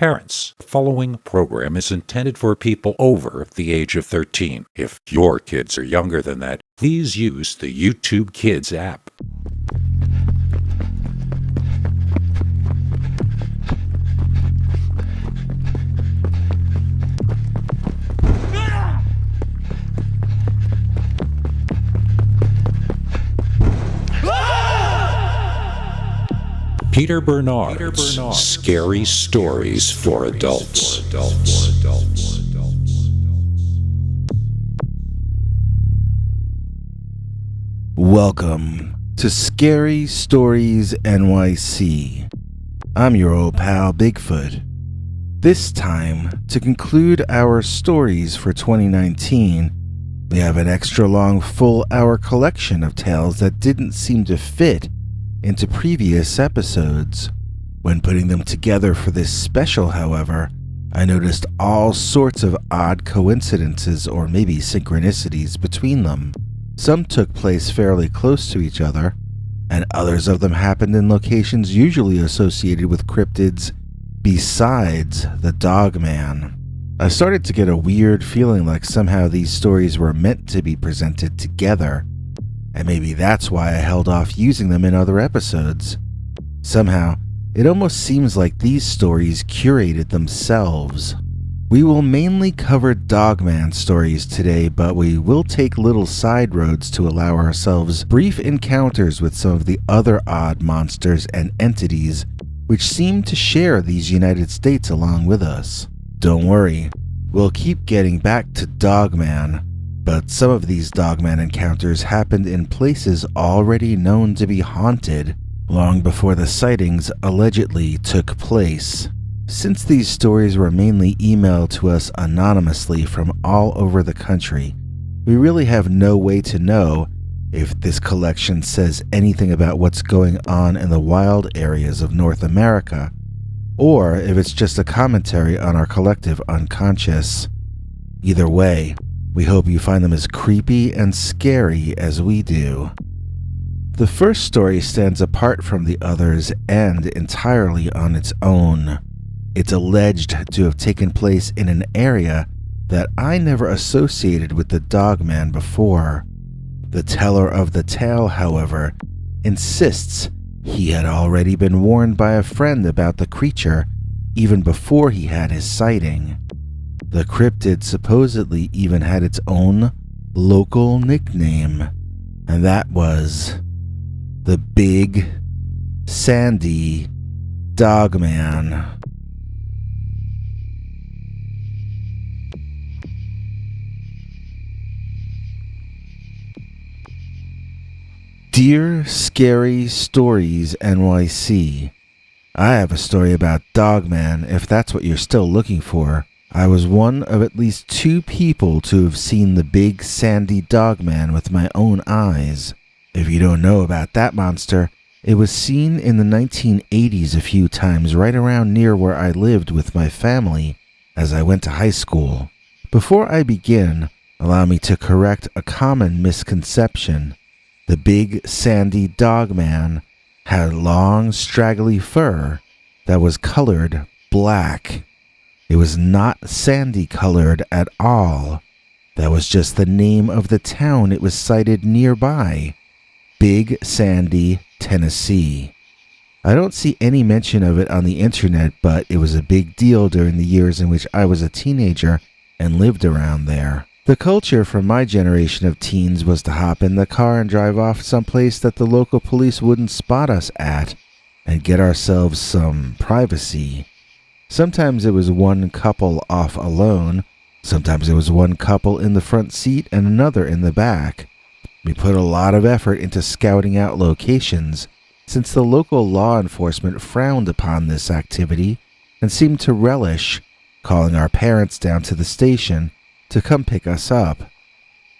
Parents, the following program is intended for people over the age of 13. If your kids are younger than that, please use the YouTube Kids app. Peter Bernard's Scary Stories for Adults. Welcome to Scary Stories NYC. I'm your old pal Bigfoot. This time, to conclude our stories for 2019, we have an extra long full-hour collection of tales that didn't seem to fit into previous episodes. When putting them together for this special, however, I noticed all sorts of odd coincidences or maybe synchronicities between them. Some took place fairly close to each other, and others of them happened in locations usually associated with cryptids besides the Dogman. I started to get a weird feeling like somehow these stories were meant to be presented together, and maybe that's why I held off using them in other episodes. Somehow, it almost seems like these stories curated themselves. We will mainly cover Dogman stories today, but we will take little side roads to allow ourselves brief encounters with some of the other odd monsters and entities which seem to share these United States along with us. Don't worry, we'll keep getting back to Dogman, but some of these Dogman encounters happened in places already known to be haunted long before the sightings allegedly took place. Since these stories were mainly emailed to us anonymously from all over the country, we really have no way to know if this collection says anything about what's going on in the wild areas of North America, or if it's just a commentary on our collective unconscious. Either way, we hope you find them as creepy and scary as we do. The first story stands apart from the others and entirely on its own. It's alleged to have taken place in an area that I never associated with the Dogman before. The teller of the tale, however, insists he had already been warned by a friend about the creature even before he had his sighting. The cryptid supposedly even had its own local nickname, and that was the Big Sandy Dogman. Dear Scary Stories NYC, I have a story about Dogman if that's what you're still looking for. I was one of at least 2 people to have seen the Big Sandy Dogman with my own eyes. If you don't know about that monster, it was seen in the 1980s a few times right around near where I lived with my family as I went to high school. Before I begin, allow me to correct a common misconception. The Big Sandy Dogman had long, straggly fur that was colored black. It was not sandy-colored at all. That was just the name of the town it was sited nearby, Big Sandy, Tennessee. I don't see any mention of it on the internet, but it was a big deal during the years in which I was a teenager and lived around there. The culture for my generation of teens was to hop in the car and drive off someplace that the local police wouldn't spot us at and get ourselves some privacy. Sometimes it was one couple off alone, sometimes it was one couple in the front seat and another in the back. We put a lot of effort into scouting out locations, since the local law enforcement frowned upon this activity and seemed to relish calling our parents down to the station to come pick us up.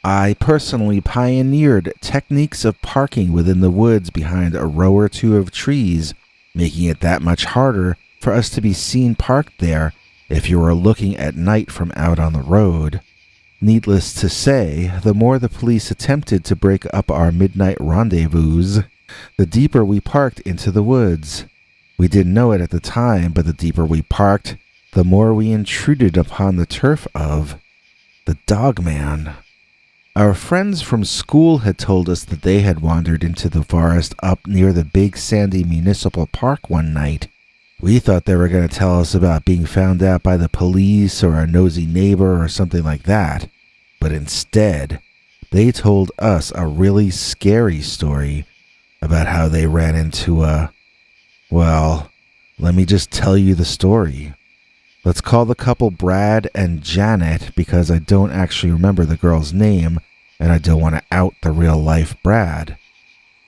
I personally pioneered techniques of parking within the woods behind a row or two of trees, making it that much harder for us to be seen parked there if you were looking at night from out on the road. Needless to say, the more the police attempted to break up our midnight rendezvous, the deeper we parked into the woods. We didn't know it at the time, but the deeper we parked, the more we intruded upon the turf of the Dogman. Our friends from school had told us that they had wandered into the forest up near the big sandy municipal park one night. We thought they were going to tell us about being found out by the police or a nosy neighbor or something like that. But instead, they told us a really scary story about how they ran into well, let me just tell you the story. Let's call the couple Brad and Janet because I don't actually remember the girl's name and I don't want to out the real-life Brad.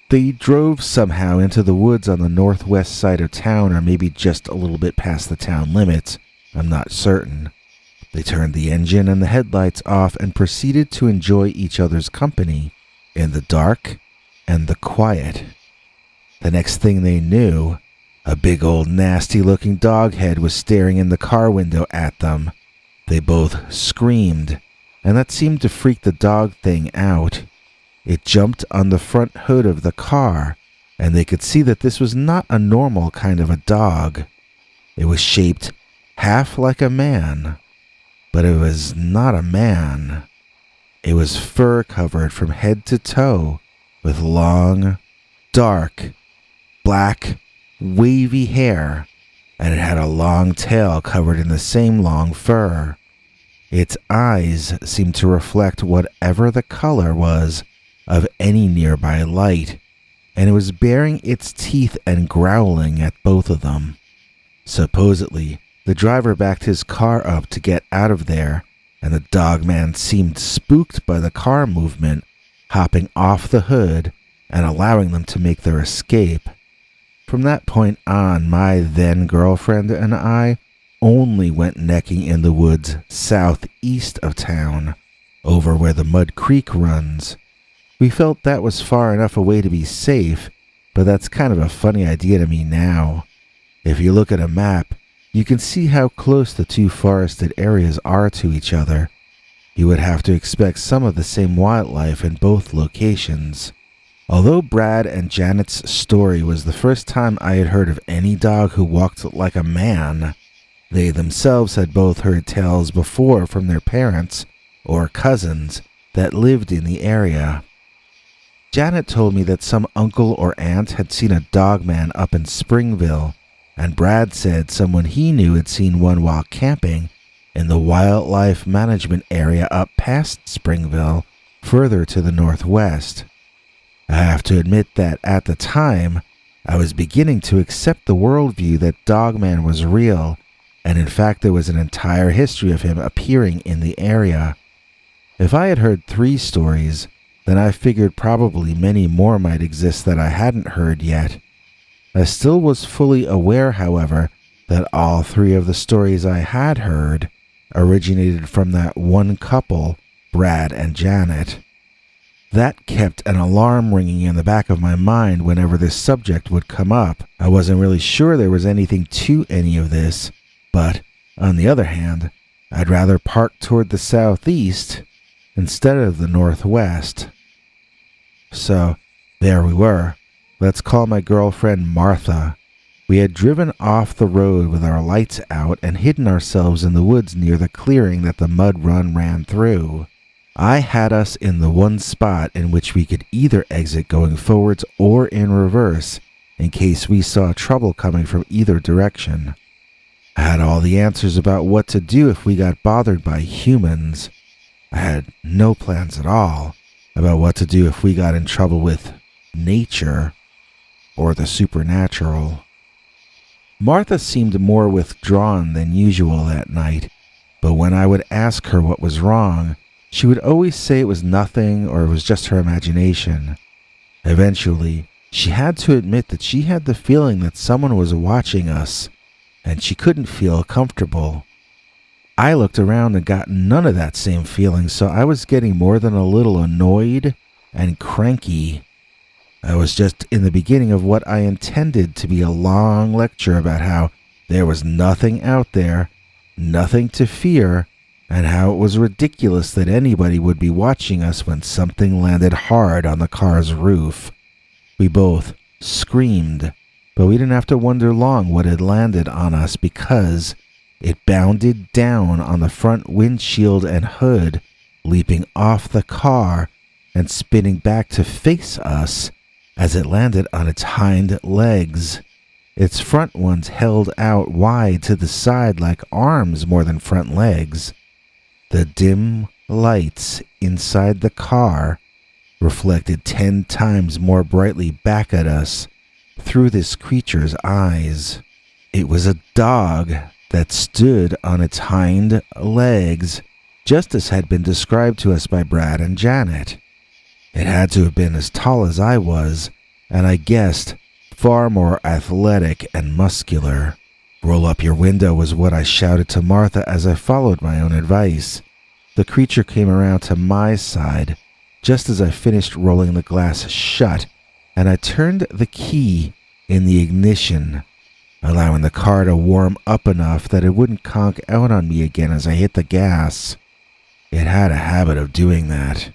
They drove somehow into the woods on the northwest side of town, or maybe just a little bit past the town limits. I'm not certain. They turned the engine and the headlights off and proceeded to enjoy each other's company in the dark and the quiet. The next thing they knew, a big old nasty-looking dog head was staring in the car window at them. They both screamed, and that seemed to freak the dog thing out. It jumped on the front hood of the car, and they could see that this was not a normal kind of a dog. It was shaped half like a man, but it was not a man. It was fur-covered from head to toe, with long, dark, black, wavy hair, and it had a long tail covered in the same long fur. Its eyes seemed to reflect whatever the color was of any nearby light, and it was baring its teeth and growling at both of them. Supposedly, the driver backed his car up to get out of there, and the dogman seemed spooked by the car movement, hopping off the hood and allowing them to make their escape. From that point on, my then-girlfriend and I only went necking in the woods southeast of town, over where the Mud Creek runs. We felt that was far enough away to be safe, but that's kind of a funny idea to me now. If you look at a map, you can see how close the two forested areas are to each other. You would have to expect some of the same wildlife in both locations. Although Brad and Janet's story was the first time I had heard of any dog who walked like a man, they themselves had both heard tales before from their parents or cousins that lived in the area. Janet told me that some uncle or aunt had seen a dogman up in Springville, and Brad said someone he knew had seen one while camping in the wildlife management area up past Springville, further to the northwest. I have to admit that at the time, I was beginning to accept the worldview that Dogman was real, and in fact there was an entire history of him appearing in the area. If I had heard 3 stories, then I figured probably many more might exist that I hadn't heard yet. I still was fully aware, however, that all 3 of the stories I had heard originated from that one couple, Brad and Janet. That kept an alarm ringing in the back of my mind whenever this subject would come up. I wasn't really sure there was anything to any of this, but, on the other hand, I'd rather park toward the southeast instead of the northwest. So, there we were. Let's call my girlfriend Martha. We had driven off the road with our lights out and hidden ourselves in the woods near the clearing that the mud run ran through. I had us in the one spot in which we could either exit going forwards or in reverse in case we saw trouble coming from either direction. I had all the answers about what to do if we got bothered by humans. I had no plans at all about what to do if we got in trouble with nature or the supernatural. Martha seemed more withdrawn than usual that night, but when I would ask her what was wrong, she would always say it was nothing or it was just her imagination. Eventually, she had to admit that she had the feeling that someone was watching us, and she couldn't feel comfortable. I looked around and got none of that same feeling, so I was getting more than a little annoyed and cranky. I was just in the beginning of what I intended to be a long lecture about how there was nothing out there, nothing to fear, and how it was ridiculous that anybody would be watching us when something landed hard on the car's roof. We both screamed, but we didn't have to wonder long what had landed on us because It bounded down on the front windshield and hood, leaping off the car and spinning back to face us as it landed on its hind legs. Its front ones held out wide to the side like arms more than front legs. The dim lights inside the car reflected 10 times more brightly back at us through this creature's eyes. It was a dog that stood on its hind legs, just as had been described to us by Brad and Janet. It had to have been as tall as I was, and I guessed far more athletic and muscular. "Roll up your window," was what I shouted to Martha as I followed my own advice. The creature came around to my side just as I finished rolling the glass shut, and I turned the key in the ignition, allowing the car to warm up enough that it wouldn't conk out on me again as I hit the gas. It had a habit of doing that.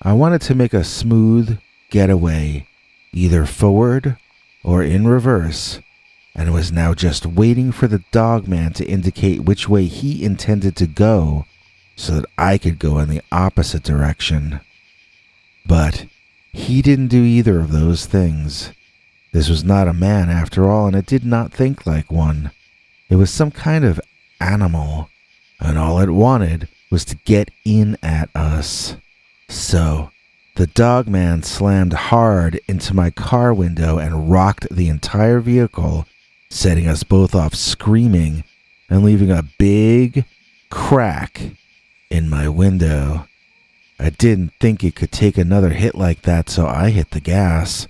I wanted to make a smooth getaway, either forward or in reverse, and was now just waiting for the dogman to indicate which way he intended to go so that I could go in the opposite direction. But he didn't do either of those things. This was not a man after all, and it did not think like one. It was some kind of animal, and all it wanted was to get in at us. So the dogman slammed hard into my car window and rocked the entire vehicle, setting us both off screaming and leaving a big crack in my window. I didn't think it could take another hit like that, so I hit the gas.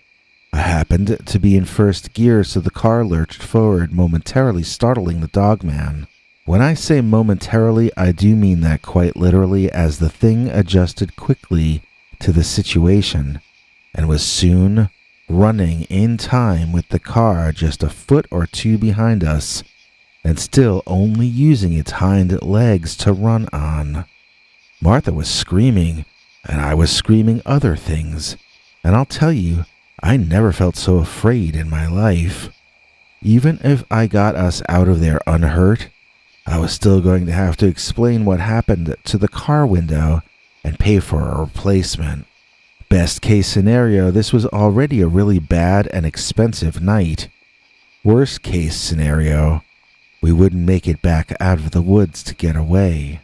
I happened to be in first gear, so the car lurched forward, momentarily startling the dogman. When I say momentarily, I do mean that quite literally, as the thing adjusted quickly to the situation and was soon running in time with the car just a foot or two behind us, and still only using its hind legs to run on. Martha was screaming, and I was screaming other things, and I'll tell you, I never felt so afraid in my life. Even if I got us out of there unhurt, I was still going to have to explain what happened to the car window and pay for a replacement. Best case scenario, this was already a really bad and expensive night. Worst case scenario, we wouldn't make it back out of the woods to get away.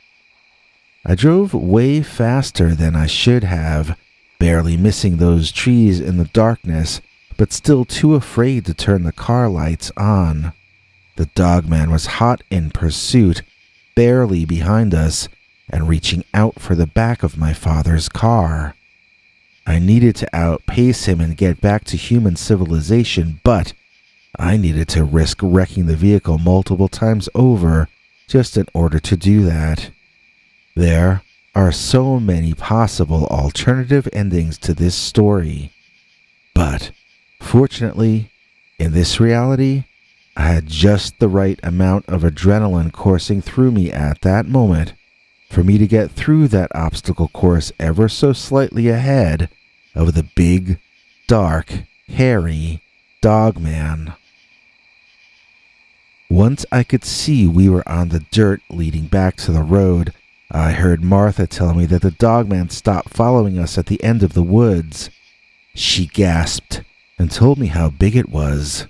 I drove way faster than I should have, barely missing those trees in the darkness, but still too afraid to turn the car lights on. The dogman was hot in pursuit, barely behind us, and reaching out for the back of my father's car. I needed to outpace him and get back to human civilization, but I needed to risk wrecking the vehicle multiple times over just in order to do that. There are so many possible alternative endings to this story, but fortunately, in this reality, I had just the right amount of adrenaline coursing through me at that moment for me to get through that obstacle course ever so slightly ahead of the big, dark, hairy dogman. Once I could see we were on the dirt leading back to the road, I heard Martha tell me that the dogman stopped following us at the end of the woods. She gasped and told me how big it was.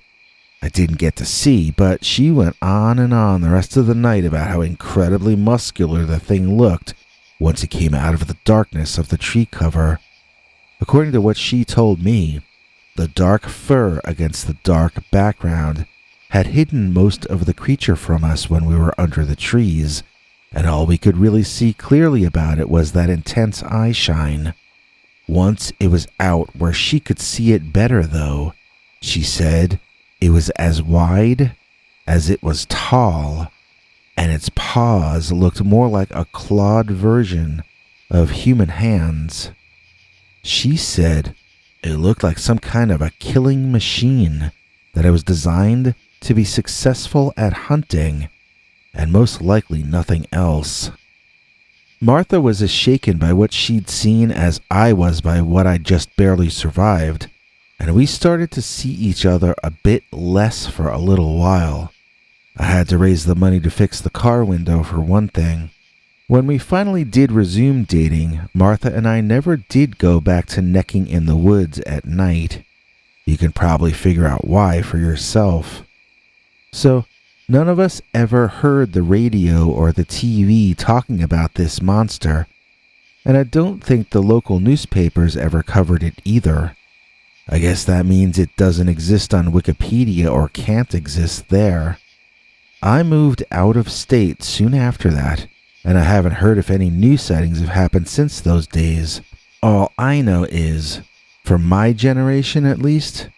I didn't get to see, but she went on and on the rest of the night about how incredibly muscular the thing looked once it came out of the darkness of the tree cover. According to what she told me, the dark fur against the dark background had hidden most of the creature from us when we were under the trees, and all we could really see clearly about it was that intense eye shine. Once it was out where she could see it better, though, she said it was as wide as it was tall, and its paws looked more like a clawed version of human hands. She said it looked like some kind of a killing machine, that it was designed to be successful at hunting, and most likely nothing else. Martha was as shaken by what she'd seen as I was by what I'd just barely survived, and we started to see each other a bit less for a little while. I had to raise the money to fix the car window for one thing. When we finally did resume dating, Martha and I never did go back to necking in the woods at night. You can probably figure out why for yourself. So, none of us ever heard the radio or the TV talking about this monster, and I don't think the local newspapers ever covered it either. I guess that means it doesn't exist on Wikipedia or can't exist there. I moved out of state soon after that, and I haven't heard if any new sightings have happened since those days. All I know is, for my generation at least,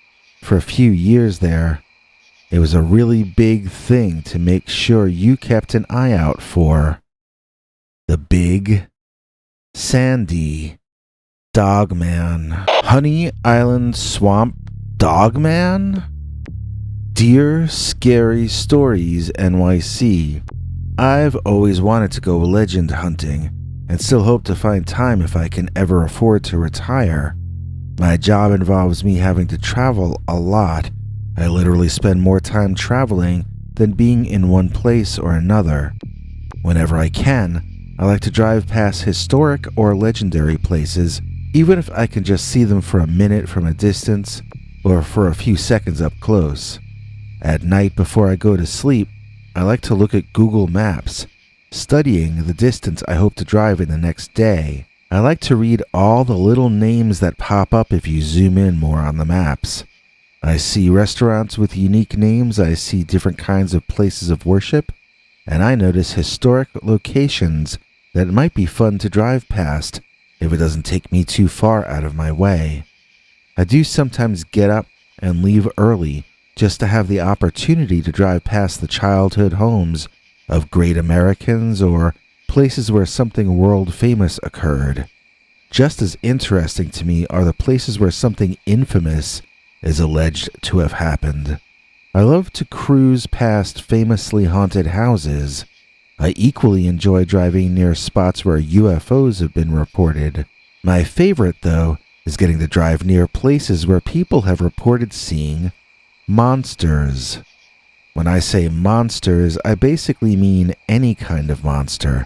for a few years there, it was a really big thing to make sure you kept an eye out for the big, sandy Dogman. Honey Island Swamp Dogman? Dear Scary Stories NYC, I've always wanted to go legend hunting and still hope to find time if I can ever afford to retire. My job involves me having to travel a lot. I literally spend more time traveling than being in one place or another. Whenever I can, I like to drive past historic or legendary places, even if I can just see them for a minute from a distance or for a few seconds up close. At night before I go to sleep, I like to look at Google Maps, studying the distance I hope to drive in the next day. I like to read all the little names that pop up if you zoom in more on the maps. I see restaurants with unique names, I see different kinds of places of worship, and I notice historic locations that might be fun to drive past if it doesn't take me too far out of my way. I do sometimes get up and leave early just to have the opportunity to drive past the childhood homes of great Americans or places where something world famous occurred. Just as interesting to me are the places where something infamous is alleged to have happened. I love to cruise past famously haunted houses. I equally enjoy driving near spots where UFOs have been reported. My favorite, though, is getting to drive near places where people have reported seeing monsters. When I say monsters, I basically mean any kind of monster.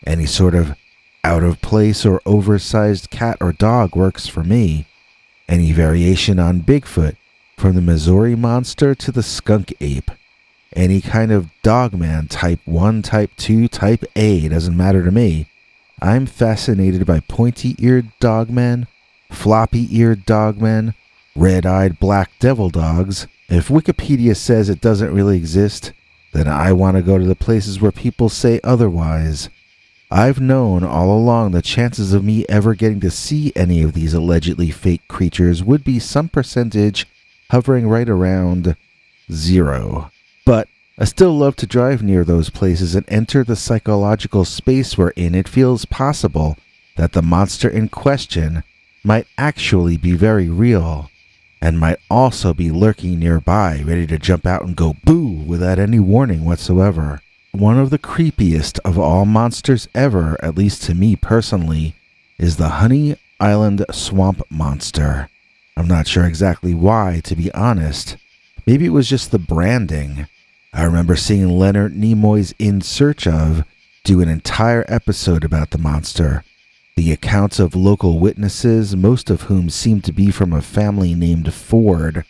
Any sort of out-of-place or oversized cat or dog works for me. Any variation on Bigfoot, from the Missouri Monster to the skunk ape. Any kind of dogman, type 1, type 2, type A, doesn't matter to me. I'm fascinated by pointy-eared dogmen, floppy-eared dogmen, red-eyed black devil dogs. If Wikipedia says it doesn't really exist, then I want to go to the places where people say otherwise. I've known all along the chances of me ever getting to see any of these allegedly fake creatures would be some percentage hovering right around 0. But I still love to drive near those places and enter the psychological space wherein it feels possible that the monster in question might actually be very real, and might also be lurking nearby, ready to jump out and go boo without any warning whatsoever. One of the creepiest of all monsters ever, at least to me personally, is the Honey Island Swamp Monster. I'm not sure exactly why, to be honest. Maybe it was just the branding. I remember seeing Leonard Nimoy's In Search Of do an entire episode about the monster. The accounts of local witnesses, most of whom seemed to be from a family named Ford,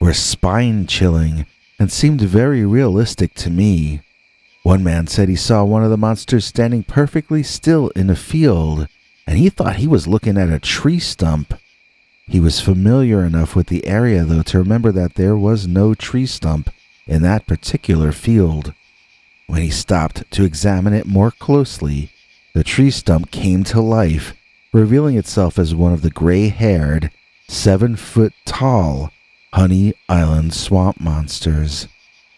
were spine-chilling and seemed very realistic to me. One man said he saw one of the monsters standing perfectly still in a field, and he thought he was looking at a tree stump. He was familiar enough with the area, though, to remember that there was no tree stump in that particular field. When he stopped to examine it more closely, the tree stump came to life, revealing itself as one of the gray-haired, 7-foot-tall Honey Island swamp monsters.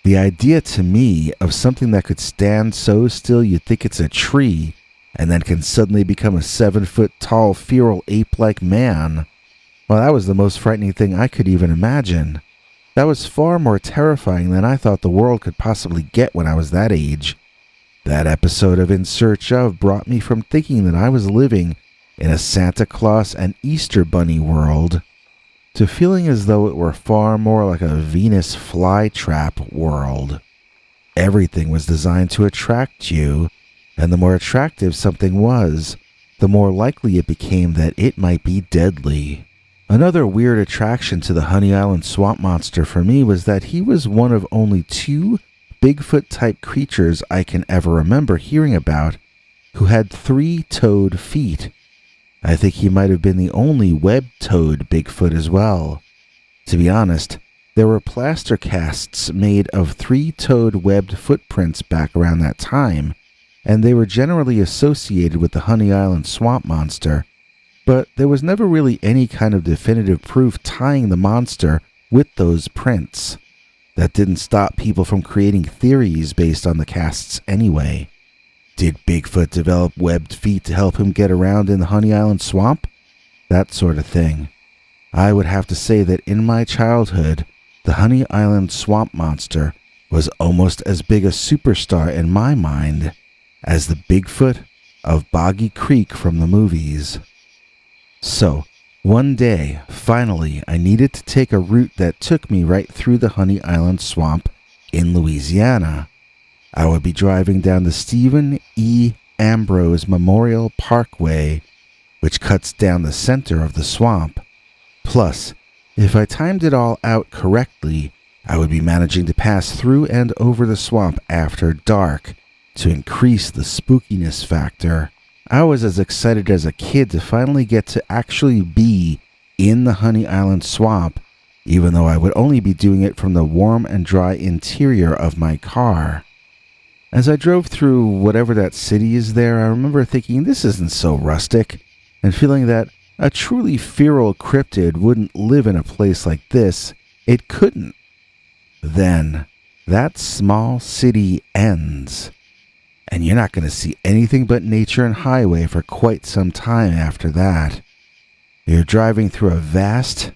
The idea to me of something that could stand so still you'd think it's a tree, and then can suddenly become a 7-foot-tall feral ape-like man, well, that was the most frightening thing I could even imagine. That was far more terrifying than I thought the world could possibly get when I was that age. That episode of In Search Of brought me from thinking that I was living in a Santa Claus and Easter Bunny world to feeling as though it were far more like a Venus flytrap world. Everything was designed to attract you, and the more attractive something was, the more likely it became that it might be deadly. Another weird attraction to the Honey Island swamp monster for me was that he was one of only 2 Bigfoot-type creatures I can ever remember hearing about who had 3-toed feet. I think he might have been the only web-toed Bigfoot as well. To be honest, there were plaster casts made of 3-toed webbed footprints back around that time, and they were generally associated with the Honey Island swamp monster, but there was never really any kind of definitive proof tying the monster with those prints. That didn't stop people from creating theories based on the casts anyway. Did Bigfoot develop webbed feet to help him get around in the Honey Island swamp? That sort of thing. I would have to say that in my childhood, the Honey Island swamp monster was almost as big a superstar in my mind as the Bigfoot of Boggy Creek from the movies. So, one day, finally, I needed to take a route that took me right through the Honey Island swamp in Louisiana. I would be driving down the Stephen E. Ambrose Memorial Parkway, which cuts down the center of the swamp. Plus, if I timed it all out correctly, I would be managing to pass through and over the swamp after dark to increase the spookiness factor. I was as excited as a kid to finally get to actually be in the Honey Island swamp, even though I would only be doing it from the warm and dry interior of my car. As I drove through whatever that city is there, I remember thinking this isn't so rustic, and feeling that a truly feral cryptid wouldn't live in a place like this. It couldn't. Then, that small city ends, and you're not going to see anything but nature and highway for quite some time after that. You're driving through a vast,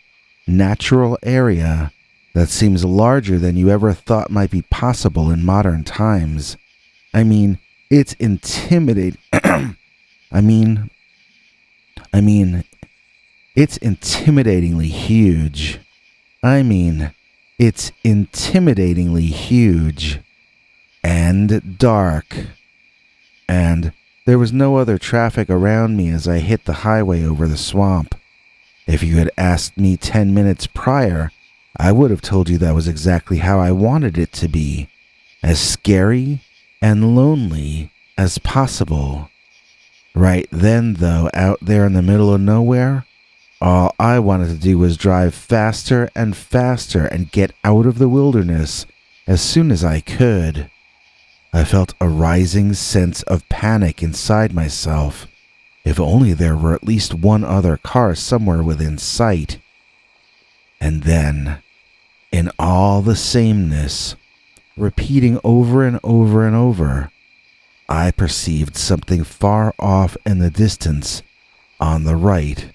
natural area that seems larger than you ever thought might be possible in modern times. I mean, it's intimidating. It's intimidatingly huge. It's intimidatingly huge. And dark. And there was no other traffic around me as I hit the highway over the swamp. If you had asked me 10 minutes prior, I would have told you that was exactly how I wanted it to be. As scary and lonely as possible. Right then, though, out there in the middle of nowhere, all I wanted to do was drive faster and faster and get out of the wilderness as soon as I could. I felt a rising sense of panic inside myself. If only there were at least one other car somewhere within sight. And then, in all the sameness, repeating over and over and over, I perceived something far off in the distance, on the right.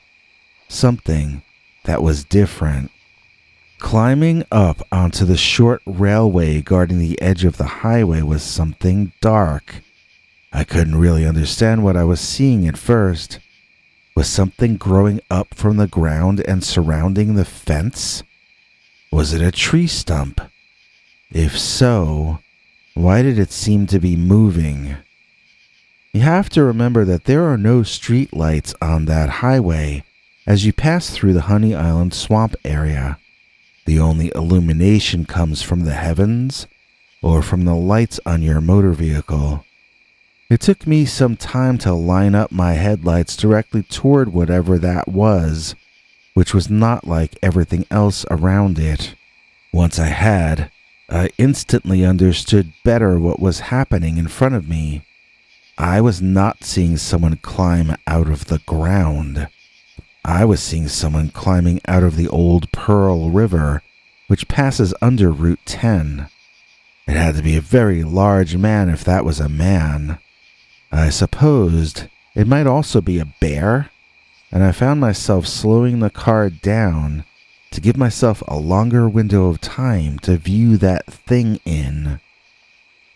Something that was different. Climbing up onto the short railway guarding the edge of the highway was something dark. I couldn't really understand what I was seeing at first. Was something growing up from the ground and surrounding the fence? Was it a tree stump? If so, why did it seem to be moving? You have to remember that there are no street lights on that highway as you pass through the Honey Island swamp area. The only illumination comes from the heavens or from the lights on your motor vehicle. It took me some time to line up my headlights directly toward whatever that was, which was not like everything else around it. Once I had, I instantly understood better what was happening in front of me. I was not seeing someone climb out of the ground. I was seeing someone climbing out of the old Pearl River, which passes under Route 10. It had to be a very large man if that was a man. I supposed it might also be a bear, and I found myself slowing the car down to give myself a longer window of time to view that thing in.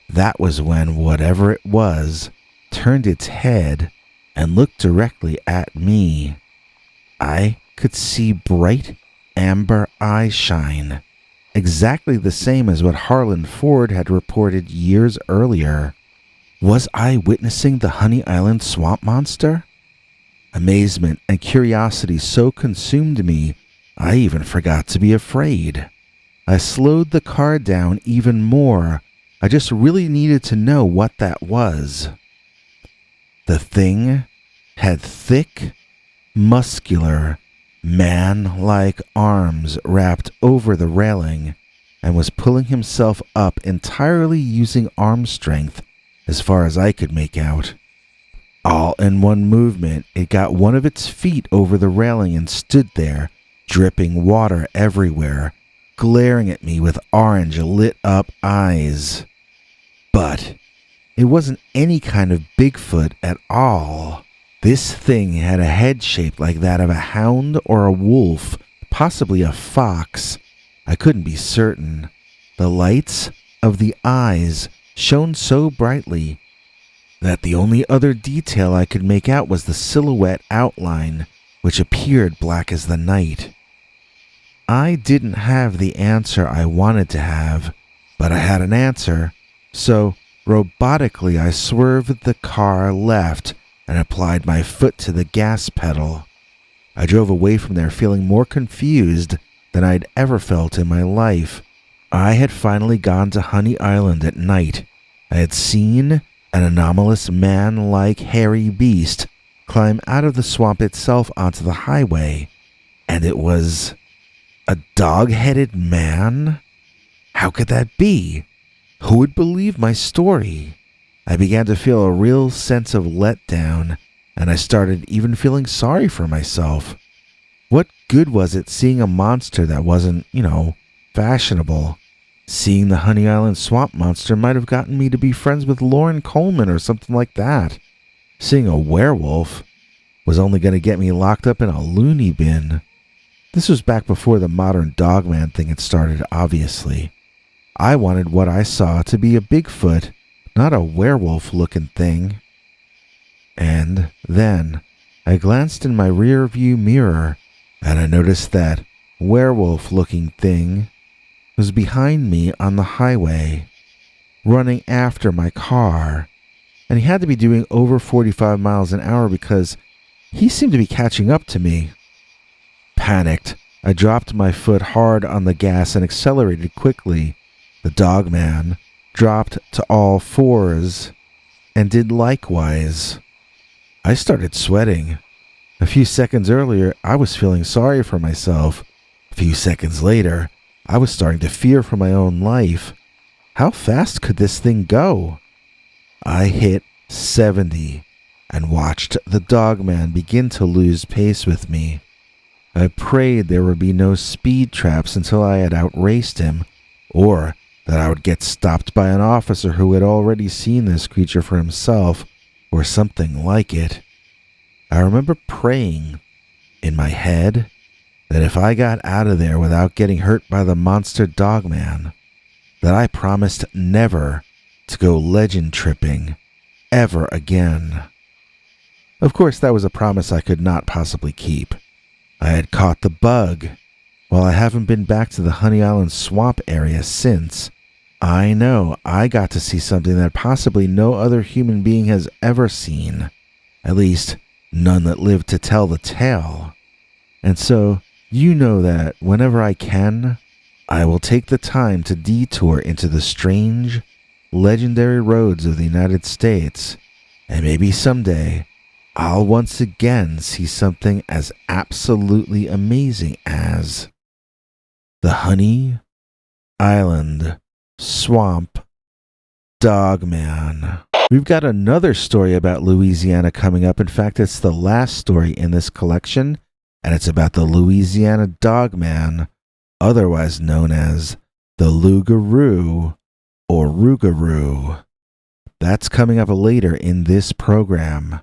That was when whatever it was turned its head and looked directly at me. I could see bright amber eye shine, exactly the same as what Harlan Ford had reported years earlier. Was I witnessing the Honey Island swamp monster? Amazement and curiosity so consumed me, I even forgot to be afraid. I slowed the car down even more. I just really needed to know what that was. The thing had thick, muscular, man-like arms wrapped over the railing and was pulling himself up entirely using arm strength as far as I could make out. All in one movement, it got one of its feet over the railing and stood there, dripping water everywhere, glaring at me with orange lit-up eyes. But it wasn't any kind of Bigfoot at all. This thing had a head shaped like that of a hound or a wolf, possibly a fox. I couldn't be certain. The lights of the eyes shone so brightly that the only other detail I could make out was the silhouette outline, which appeared black as the night. I didn't have the answer I wanted to have, but I had an answer, so robotically I swerved the car left and applied my foot to the gas pedal. I drove away from there feeling more confused than I'd ever felt in my life. I had finally gone to Honey Island at night. I had seen an anomalous man-like hairy beast climb out of the swamp itself onto the highway, and it was a dog-headed man? How could that be? Who would believe my story? I began to feel a real sense of letdown, and I started even feeling sorry for myself. What good was it seeing a monster that wasn't, fashionable? Seeing the Honey Island swamp monster might have gotten me to be friends with Lauren Coleman or something like that. Seeing a werewolf was only going to get me locked up in a loony bin. This was back before the modern Dogman thing had started, obviously. I wanted what I saw to be a Bigfoot, not a werewolf-looking thing. And then I glanced in my rear-view mirror, and I noticed that werewolf-looking thing was behind me on the highway, running after my car, and he had to be doing over 45 miles an hour because he seemed to be catching up to me. Panicked, I dropped my foot hard on the gas and accelerated quickly. The Dogman dropped to all fours and did likewise. I started sweating. A few seconds earlier, I was feeling sorry for myself. A few seconds later, I was starting to fear for my own life. How fast could this thing go? I hit 70 and watched the Dogman begin to lose pace with me. I prayed there would be no speed traps until I had outraced him, or that I would get stopped by an officer who had already seen this creature for himself, or something like it. I remember praying in my head that if I got out of there without getting hurt by the monster Dogman, that I promised never to go legend tripping ever again. Of course, that was a promise I could not possibly keep. I had caught the bug. While I haven't been back to the Honey Island swamp area since, I know I got to see something that possibly no other human being has ever seen. At least, none that lived to tell the tale. And so, you know that whenever I can, I will take the time to detour into the strange, legendary roads of the United States, and maybe someday I'll once again see something as absolutely amazing as the Honey Island Swamp Dogman. We've got another story about Louisiana coming up. In fact, it's the last story in this collection, and it's about the Louisiana Dogman, otherwise known as the Lougarou or Rougarou. That's coming up later in this program.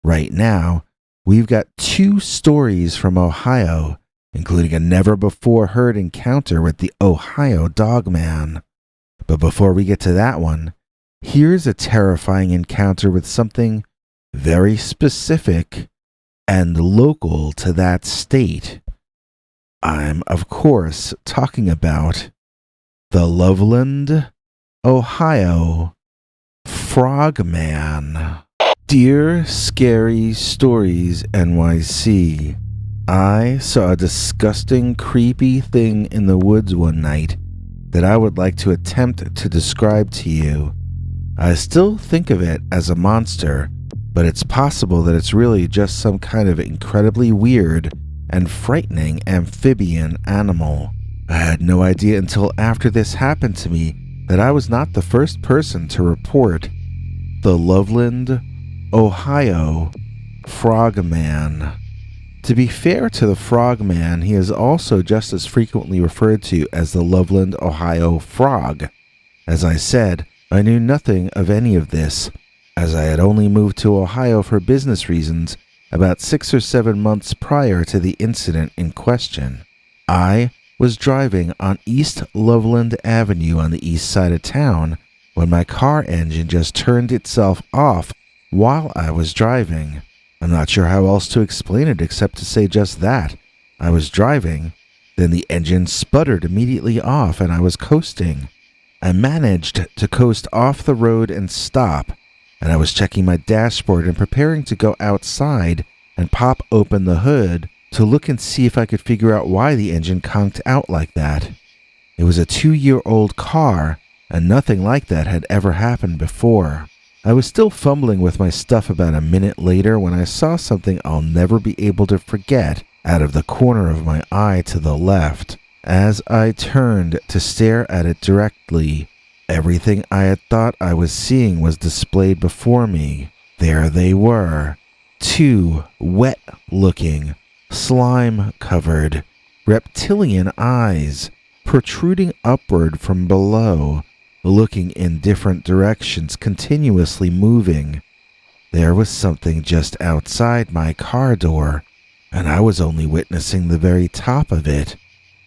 Right now, we've got 2 stories from Ohio, including a never-before-heard encounter with the Ohio Dogman. But before we get to that one, here's a terrifying encounter with something very specific and local to that state. I'm, of course, talking about The Loveland, Ohio Frogman. Dear Scary Stories NYC, I saw a disgusting, creepy thing in the woods one night that I would like to attempt to describe to you. I still think of it as a monster, but it's possible that it's really just some kind of incredibly weird and frightening amphibian animal. I had no idea until after this happened to me that I was not the first person to report the Loveland, Ohio Frogman. To be fair to the Frogman, he is also just as frequently referred to as the Loveland, Ohio Frog. As I said, I knew nothing of any of this, as I had only moved to Ohio for business reasons about 6 or 7 months prior to the incident in question. I was driving on East Loveland Avenue on the east side of town when my car engine just turned itself off while I was driving. I'm not sure how else to explain it except to say just that. I was driving, then the engine sputtered immediately off and I was coasting. I managed to coast off the road and stop, and I was checking my dashboard and preparing to go outside and pop open the hood to look and see if I could figure out why the engine conked out like that. It was a 2-year-old car, and nothing like that had ever happened before. I was still fumbling with my stuff about a minute later when I saw something I'll never be able to forget out of the corner of my eye to the left. As I turned to stare at it directly, everything I had thought I was seeing was displayed before me. There they were. 2 wet-looking, slime-covered, reptilian eyes protruding upward from below, looking in different directions, continuously moving. There was something just outside my car door, and I was only witnessing the very top of it.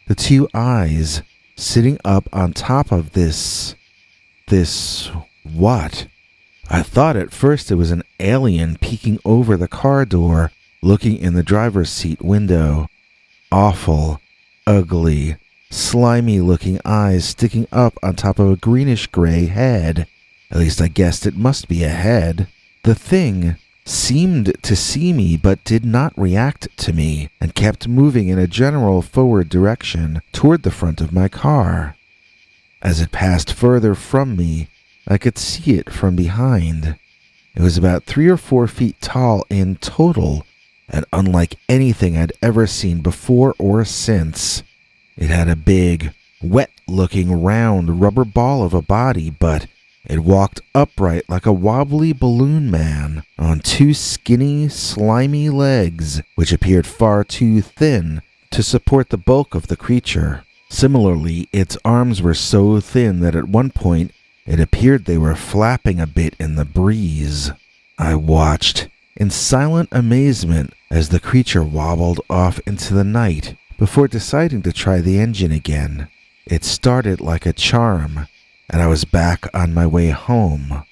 The 2 eyes sitting up on top of this what? I thought at first it was an alien peeking over the car door, looking in the driver's seat window. Awful, ugly, slimy-looking eyes sticking up on top of a greenish-gray head. At least I guessed it must be a head. The thing seemed to see me but did not react to me and kept moving in a general forward direction toward the front of my car. As it passed further from me, I could see it from behind. It was about 3 or 4 feet tall in total, and unlike anything I'd ever seen before or since. It had a big, wet-looking round rubber ball of a body, but it walked upright like a wobbly balloon man on 2 skinny, slimy legs, which appeared far too thin to support the bulk of the creature. Similarly, its arms were so thin that at one point it appeared they were flapping a bit in the breeze. I watched in silent amazement as the creature wobbled off into the night before deciding to try the engine again. It started like a charm, and I was back on my way home.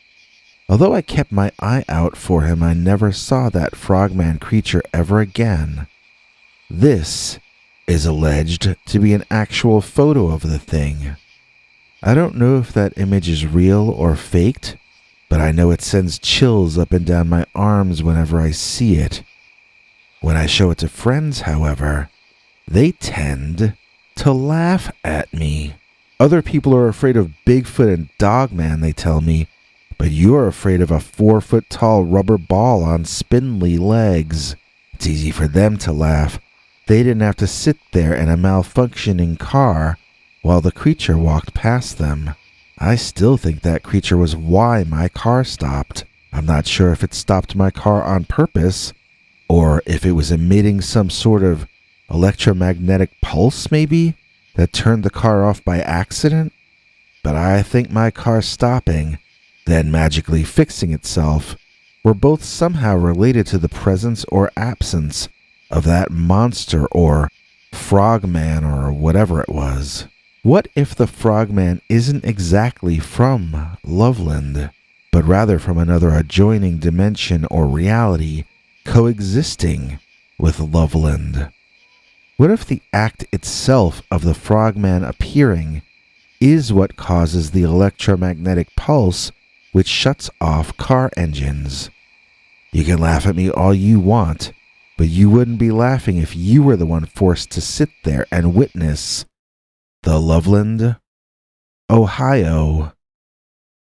Although I kept my eye out for him, I never saw that frogman creature ever again. This is alleged to be an actual photo of the thing. I don't know if that image is real or faked, but I know it sends chills up and down my arms whenever I see it. When I show it to friends, however, they tend to laugh at me. Other people are afraid of Bigfoot and Dogman, they tell me, but you're afraid of a 4-foot-tall rubber ball on spindly legs. It's easy for them to laugh. They didn't have to sit there in a malfunctioning car while the creature walked past them. I still think that creature was why my car stopped. I'm not sure if it stopped my car on purpose, or if it was emitting some sort of electromagnetic pulse, maybe, that turned the car off by accident. But I think my car stopping, then magically fixing itself, were both somehow related to the presence or absence of that monster or frogman or whatever it was. What if the frogman isn't exactly from Loveland, but rather from another adjoining dimension or reality coexisting with Loveland? What if the act itself of the frogman appearing is what causes the electromagnetic pulse which shuts off car engines. You can laugh at me all you want, but you wouldn't be laughing if you were the one forced to sit there and witness the Loveland, Ohio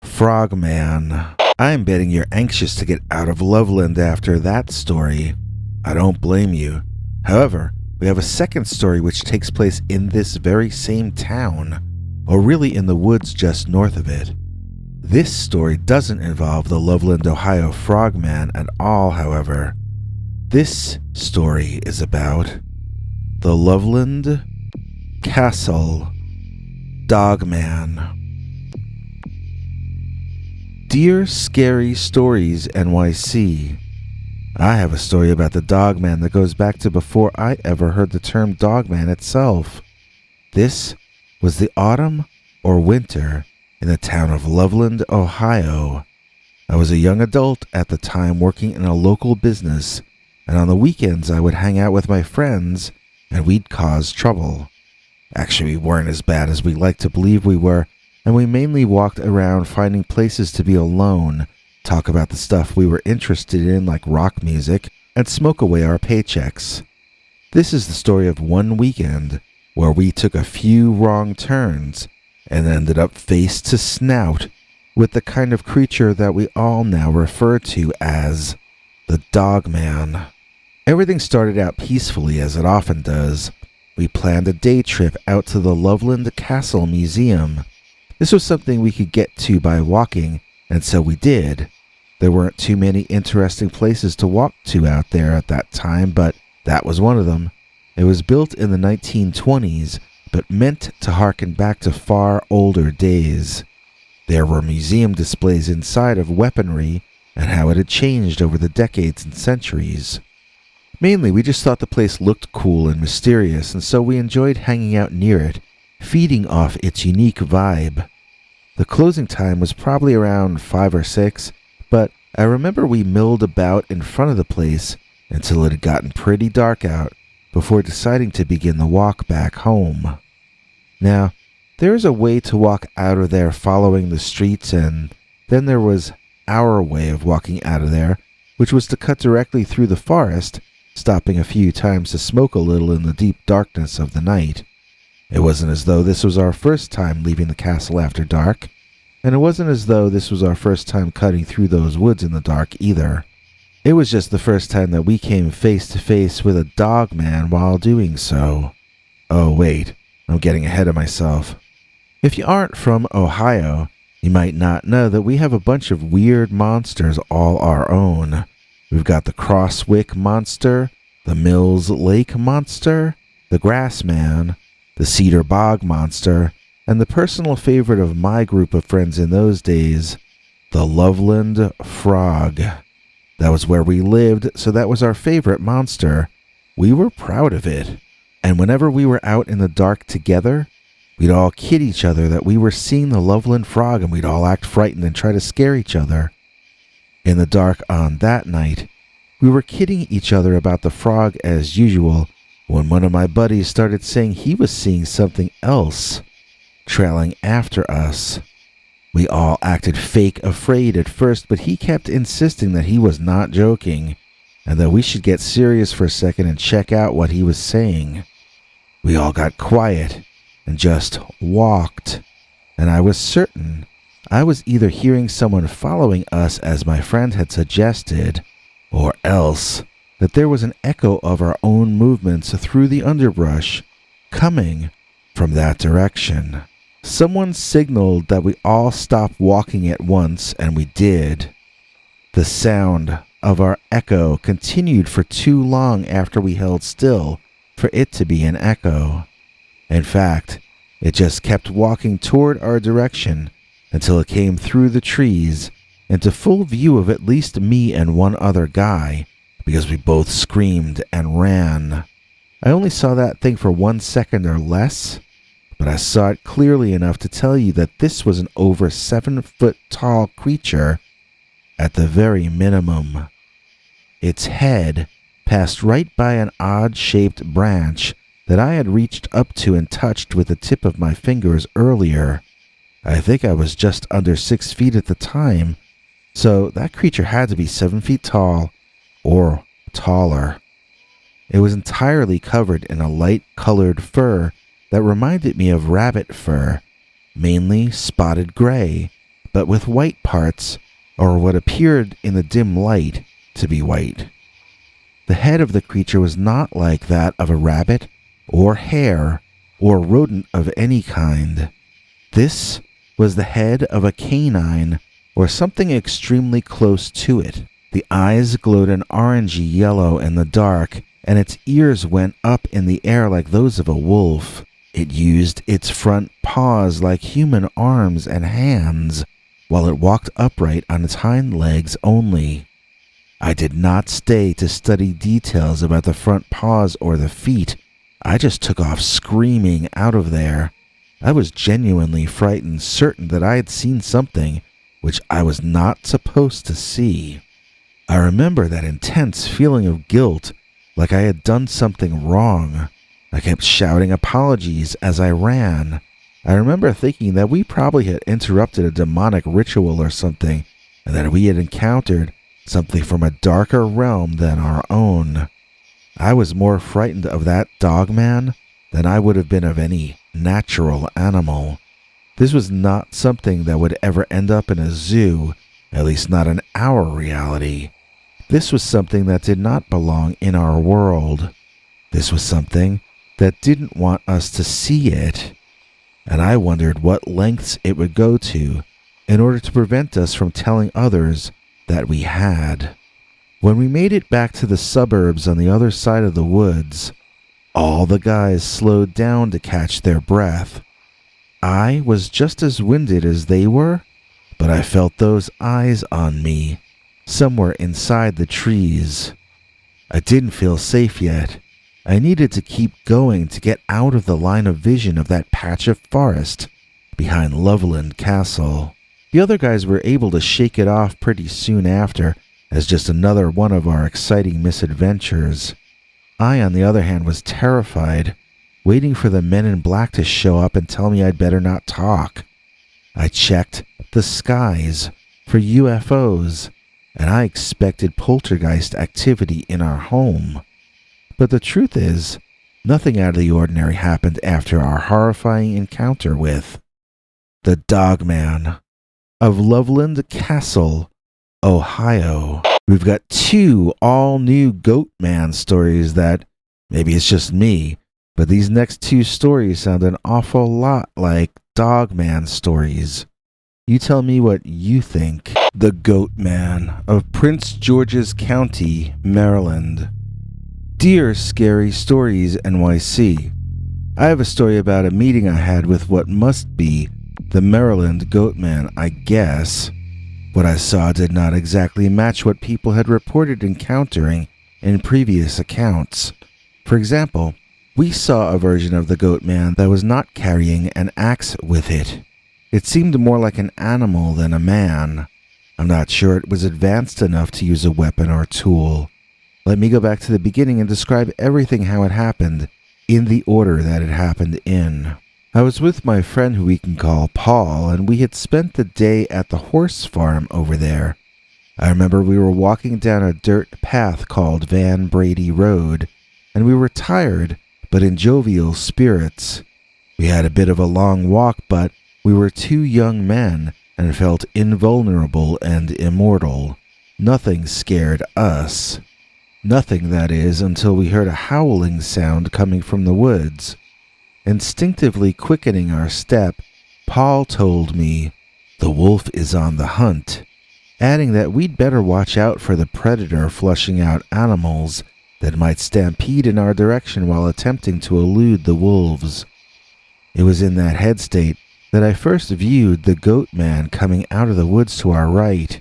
Frogman. I'm betting you're anxious to get out of Loveland after that story. I don't blame you. However, we have a second story which takes place in this very same town, or really in the woods just north of it. This story doesn't involve the Loveland, Ohio Frogman at all, however. This story is about the Loveland Castle Dogman. Dear Scary Stories NYC, I have a story about the Dogman that goes back to before I ever heard the term Dogman itself. This was the autumn or winter in the town of Loveland, Ohio. I was a young adult at the time working in a local business, and on the weekends I would hang out with my friends and we'd cause trouble. Actually, we weren't as bad as we like to believe we were, and we mainly walked around finding places to be alone, talk about the stuff we were interested in like rock music, and smoke away our paychecks. This is the story of one weekend where we took a few wrong turns and ended up face to snout with the kind of creature that we all now refer to as the Dogman. Everything started out peacefully as it often does. We planned a day trip out to the Loveland Castle Museum. This was something we could get to by walking, and so we did. There weren't too many interesting places to walk to out there at that time, but that was one of them. It was built in the 1920s, but meant to harken back to far older days. There were museum displays inside of weaponry and how it had changed over the decades and centuries. Mainly, we just thought the place looked cool and mysterious, and so we enjoyed hanging out near it, feeding off its unique vibe. The closing time was probably around 5 or 6, but I remember we milled about in front of the place until it had gotten pretty dark out before deciding to begin the walk back home. Now, there is a way to walk out of there following the streets, and then there was our way of walking out of there, which was to cut directly through the forest, stopping a few times to smoke a little in the deep darkness of the night. It wasn't as though this was our first time leaving the castle after dark, and it wasn't as though this was our first time cutting through those woods in the dark either. It was just the first time that we came face to face with a Dogman while doing so. Oh wait, I'm getting ahead of myself. If you aren't from Ohio, you might not know that we have a bunch of weird monsters all our own. We've got the Crosswick Monster, the Mills Lake Monster, the Grassman, the Cedar Bog Monster, and the personal favorite of my group of friends in those days, the Loveland Frog. That was where we lived, so that was our favorite monster. We were proud of it. And whenever we were out in the dark together, we'd all kid each other that we were seeing the Loveland Frog, and we'd all act frightened and try to scare each other. In the dark on that night, we were kidding each other about the frog as usual, when one of my buddies started saying he was seeing something else trailing after us. We all acted fake afraid at first, but he kept insisting that he was not joking, and that we should get serious for a second and check out what he was saying. We all got quiet and just walked, and I was certain I was either hearing someone following us as my friend had suggested, or else that there was an echo of our own movements through the underbrush coming from that direction. Someone signaled that we all stop walking at once, and we did. The sound of our echo continued for too long after we held still for it to be an echo. In fact, it just kept walking toward our direction until it came through the trees into full view of at least me and one other guy, because we both screamed and ran. I only saw that thing for 1 second or less, but I saw it clearly enough to tell you that this was an over 7-foot tall creature at the very minimum. Its head passed right by an odd-shaped branch that I had reached up to and touched with the tip of my fingers earlier. I think I was just under 6 feet at the time, so that creature had to be 7 feet tall, or taller. It was entirely covered in a light-colored fur that reminded me of rabbit fur, mainly spotted gray, but with white parts, or what appeared in the dim light to be white. The head of the creature was not like that of a rabbit, or hare, or rodent of any kind. This was the head of a canine, or something extremely close to it. The eyes glowed an orangey yellow in the dark, and its ears went up in the air like those of a wolf. It used its front paws like human arms and hands, while it walked upright on its hind legs only. I did not stay to study details about the front paws or the feet. I just took off screaming out of there. I was genuinely frightened, certain that I had seen something which I was not supposed to see. I remember that intense feeling of guilt, like I had done something wrong. I kept shouting apologies as I ran. I remember thinking that we probably had interrupted a demonic ritual or something, and that we had encountered something from a darker realm than our own. I was more frightened of that dogman than I would have been of any natural animal. This was not something that would ever end up in a zoo, at least not in our reality. This was something that did not belong in our world. This was something that didn't want us to see it, and I wondered what lengths it would go to in order to prevent us from telling others that we had. When we made it back to the suburbs on the other side of the woods, all the guys slowed down to catch their breath. I was just as winded as they were, but I felt those eyes on me, somewhere inside the trees. I didn't feel safe yet. I needed to keep going to get out of the line of vision of that patch of forest behind Loveland Castle. The other guys were able to shake it off pretty soon after, as just another one of our exciting misadventures. I, on the other hand, was terrified, waiting for the men in black to show up and tell me I'd better not talk. I checked the skies for UFOs, and I expected poltergeist activity in our home. But the truth is, nothing out of the ordinary happened after our horrifying encounter with the Dogman of Loveland Castle, Ohio. We've got 2 all-new Goatman stories that, maybe it's just me, but these next 2 stories sound an awful lot like Dogman stories. You tell me what you think. The Goatman of Prince George's County, Maryland. Dear Scary Stories NYC, I have a story about a meeting I had with what must be the Maryland Goatman, I guess. What I saw did not exactly match what people had reported encountering in previous accounts. For example, we saw a version of the Goatman that was not carrying an axe with it. It seemed more like an animal than a man. I'm not sure it was advanced enough to use a weapon or tool. Let me go back to the beginning and describe everything how it happened, in the order that it happened in. I was with my friend who we can call Paul, and we had spent the day at the horse farm over there. I remember we were walking down a dirt path called Van Brady Road, and we were tired, but in jovial spirits. We had a bit of a long walk, but we were 2 young men, and felt invulnerable and immortal. Nothing scared us. Nothing, that is, until we heard a howling sound coming from the woods. Instinctively quickening our step, Paul told me, "The wolf is on the hunt," adding that we'd better watch out for the predator flushing out animals that might stampede in our direction while attempting to elude the wolves. It was in that head state that I first viewed the Goatman coming out of the woods to our right.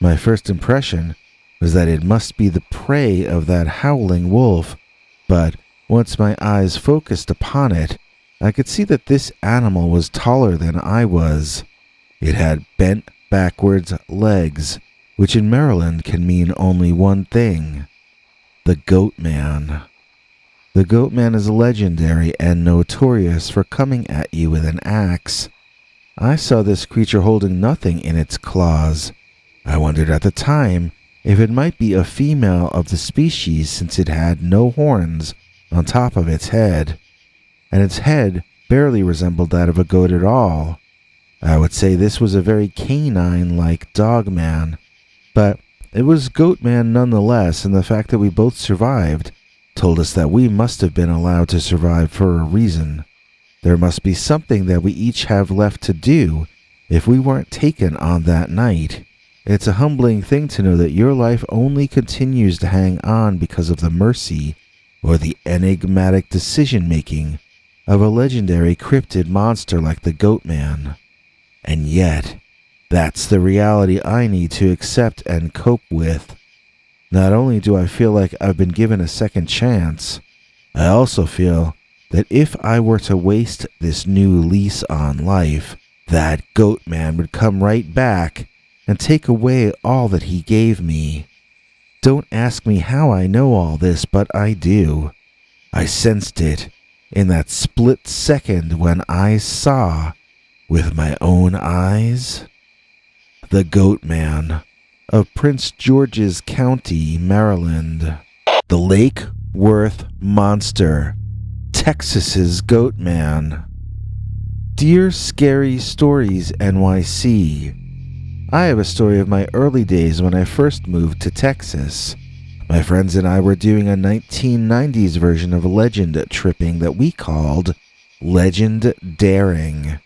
My first impression was that it must be the prey of that howling wolf, but once my eyes focused upon it, I could see that this animal was taller than I was. It had bent backwards legs, which in Maryland can mean only one thing: the Goatman. The Goatman is legendary and notorious for coming at you with an axe. I saw this creature holding nothing in its claws. I wondered at the time if it might be a female of the species since it had no horns on top of its head, and its head barely resembled that of a goat at all. I would say this was a very canine-like dogman, but it was Goatman nonetheless, and the fact that we both survived told us that we must have been allowed to survive for a reason. There must be something that we each have left to do if we weren't taken on that night. It's a humbling thing to know that your life only continues to hang on because of the mercy or the enigmatic decision-making of a legendary cryptid monster like the Goatman. And yet, that's the reality I need to accept and cope with. Not only do I feel like I've been given a second chance, I also feel that if I were to waste this new lease on life, that Goatman would come right back and take away all that he gave me. Don't ask me how I know all this, but I do. I sensed it in that split second when I saw, with my own eyes, the Goatman of Prince George's County, Maryland. The Lake Worth Monster, Texas's Goatman. Dear Scary Stories NYC, I have a story of my early days when I first moved to Texas. My friends and I were doing a 1990s version of legend tripping that we called Legend Daring.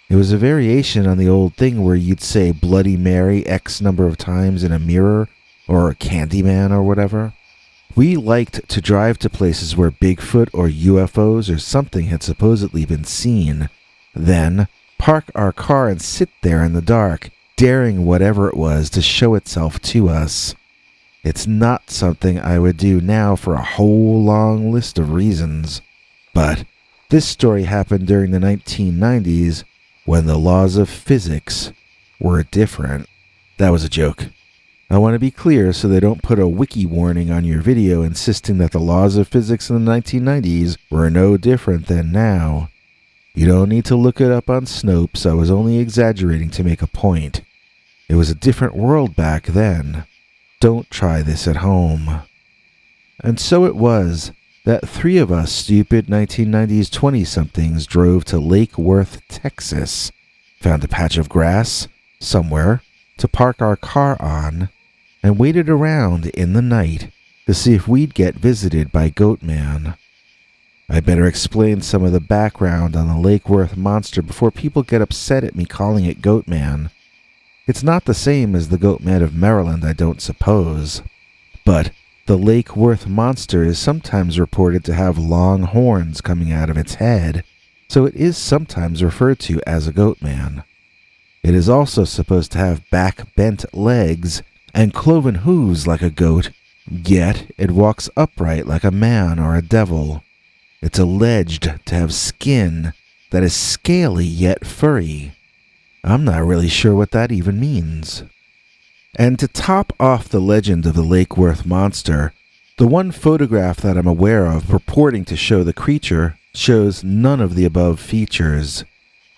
It was a variation on the old thing where you'd say Bloody Mary X number of times in a mirror, or Candyman or whatever. We liked to drive to places where Bigfoot or UFOs or something had supposedly been seen, then park our car and sit there in the dark, daring whatever it was to show itself to us. It's not something I would do now for a whole long list of reasons, but this story happened during the 1990s when the laws of physics were different. That was a joke. I want to be clear so they don't put a wiki warning on your video insisting that the laws of physics in the 1990s were no different than now. You don't need to look it up on Snopes. I was only exaggerating to make a point. It was a different world back then. Don't try this at home. And so it was that three of us stupid 1990s 20-somethings drove to Lake Worth, Texas, found a patch of grass somewhere to park our car on, and waited around in the night to see if we'd get visited by Goatman. I better explain some of the background on the Lake Worth monster before people get upset at me calling it Goatman. It's not the same as the Goatman of Maryland, I don't suppose, but the Lake Worth monster is sometimes reported to have long horns coming out of its head, so it is sometimes referred to as a Goatman. It is also supposed to have back-bent legs and cloven hooves like a goat, yet it walks upright like a man or a devil. It's alleged to have skin that is scaly yet furry. I'm not really sure what that even means. And to top off the legend of the Lake Worth monster, the one photograph that I'm aware of purporting to show the creature shows none of the above features.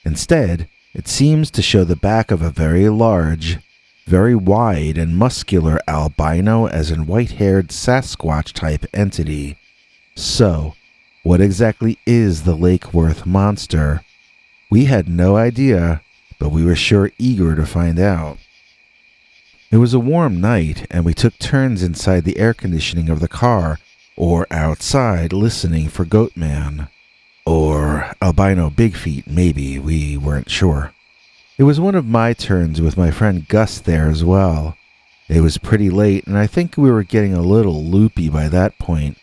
Instead, it seems to show the back of a very large, very wide and muscular albino as in white-haired Sasquatch-type entity. So, what exactly is the Lake Worth monster? We had no idea, but we were sure eager to find out. It was a warm night, and we took turns inside the air conditioning of the car, or outside listening for Goatman. Or albino Big Feet, maybe, we weren't sure. It was one of my turns with my friend Gus there as well. It was pretty late, and I think we were getting a little loopy by that point.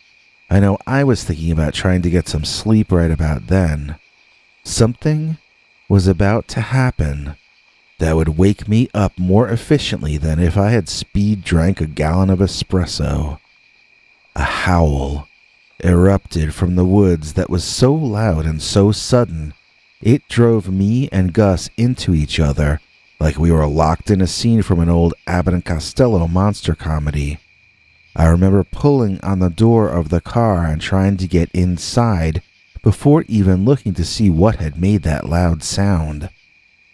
I know I was thinking about trying to get some sleep right about then. Something was about to happen that would wake me up more efficiently than if I had speed drank a gallon of espresso. A howl erupted from the woods that was so loud and so sudden, it drove me and Gus into each other like we were locked in a scene from an old Abbott and Costello monster comedy. I remember pulling on the door of the car and trying to get inside before even looking to see what had made that loud sound.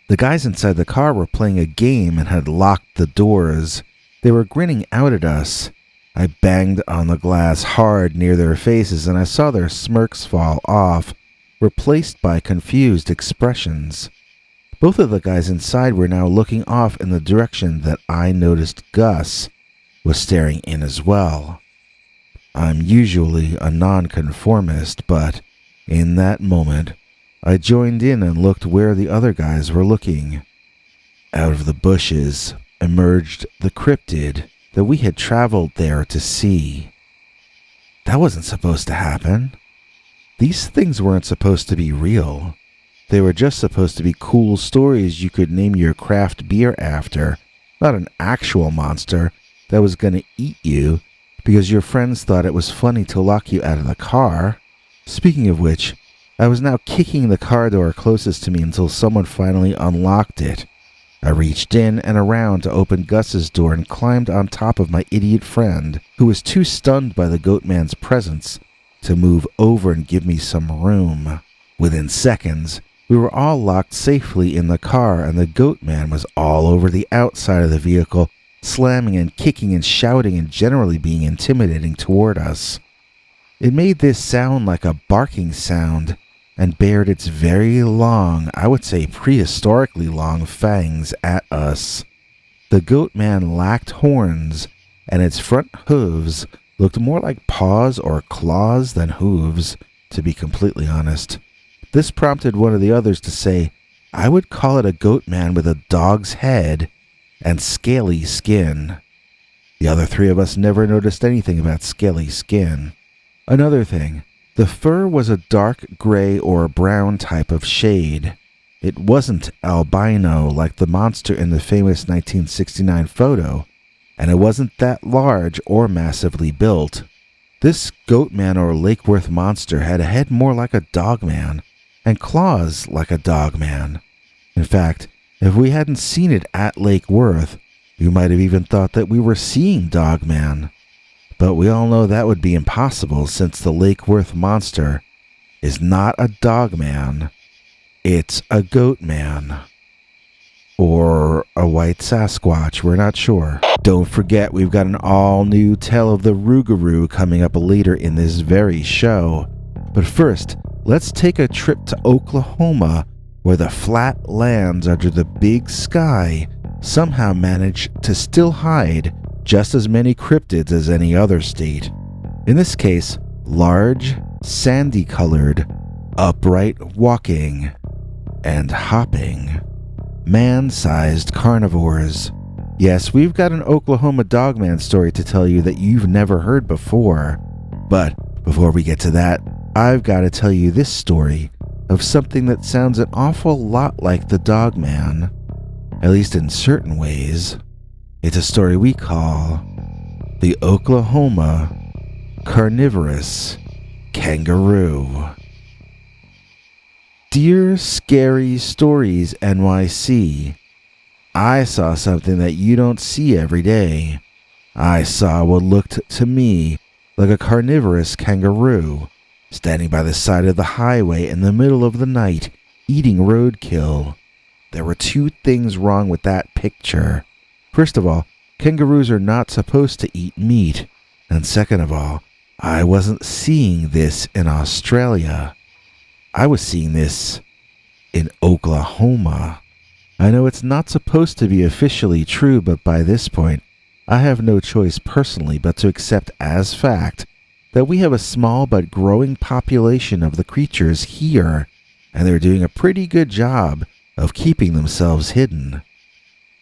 The guys inside the car were playing a game and had locked the doors. They were grinning out at us. I banged on the glass hard near their faces and I saw their smirks fall off, replaced by confused expressions. Both of the guys inside were now looking off in the direction that I noticed Gus was staring in as well. I'm usually a nonconformist, but in that moment, I joined in and looked where the other guys were looking. Out of the bushes emerged the cryptid that we had traveled there to see. That wasn't supposed to happen. These things weren't supposed to be real. They were just supposed to be cool stories you could name your craft beer after, not an actual monster that was going to eat you because your friends thought it was funny to lock you out of the car. Speaking of which, I was now kicking the car door closest to me until someone finally unlocked it. I reached in and around to open Gus's door and climbed on top of my idiot friend, who was too stunned by the Goatman's presence to move over and give me some room. Within seconds, we were all locked safely in the car and the Goatman was all over the outside of the vehicle, slamming and kicking and shouting and generally being intimidating toward us. It made this sound like a barking sound and bared its very long, I would say prehistorically long fangs at us. The Goatman lacked horns and its front hooves looked more like paws or claws than hooves, to be completely honest. This prompted one of the others to say, I would call it a Goatman with a dog's head and scaly skin. The other three of us never noticed anything about scaly skin. Another thing, the fur was a dark gray or brown type of shade. It wasn't albino like the monster in the famous 1969 photo, and it wasn't that large or massively built. This Goatman or Lake Worth monster had a head more like a dogman, and claws like a dogman. In fact, if we hadn't seen it at Lake Worth, you might have even thought that we were seeing Dogman. But we all know that would be impossible since the Lake Worth monster is not a dogman, it's a Goatman. Or a white Sasquatch, we're not sure. Don't forget, we've got an all-new Tale of the Rougarou coming up later in this very show. But first, let's take a trip to Oklahoma, where the flat lands under the big sky somehow manage to still hide just as many cryptids as any other state. In this case, large, sandy-colored, upright walking, and hopping, man-sized carnivores. Yes, we've got an Oklahoma Dogman story to tell you that you've never heard before. But before we get to that, I've got to tell you this story of something that sounds an awful lot like the Dogman, at least in certain ways. It's a story we call the Oklahoma Carnivorous Kangaroo. Dear Scary Stories NYC, I saw something that you don't see every day. I saw what looked to me like a carnivorous kangaroo standing by the side of the highway in the middle of the night, eating roadkill. There were two things wrong with that picture. First of all, kangaroos are not supposed to eat meat. And second of all, I wasn't seeing this in Australia. I was seeing this in Oklahoma. I know it's not supposed to be officially true, but by this point, I have no choice personally but to accept as fact that we have a small but growing population of the creatures here, and they're doing a pretty good job of keeping themselves hidden.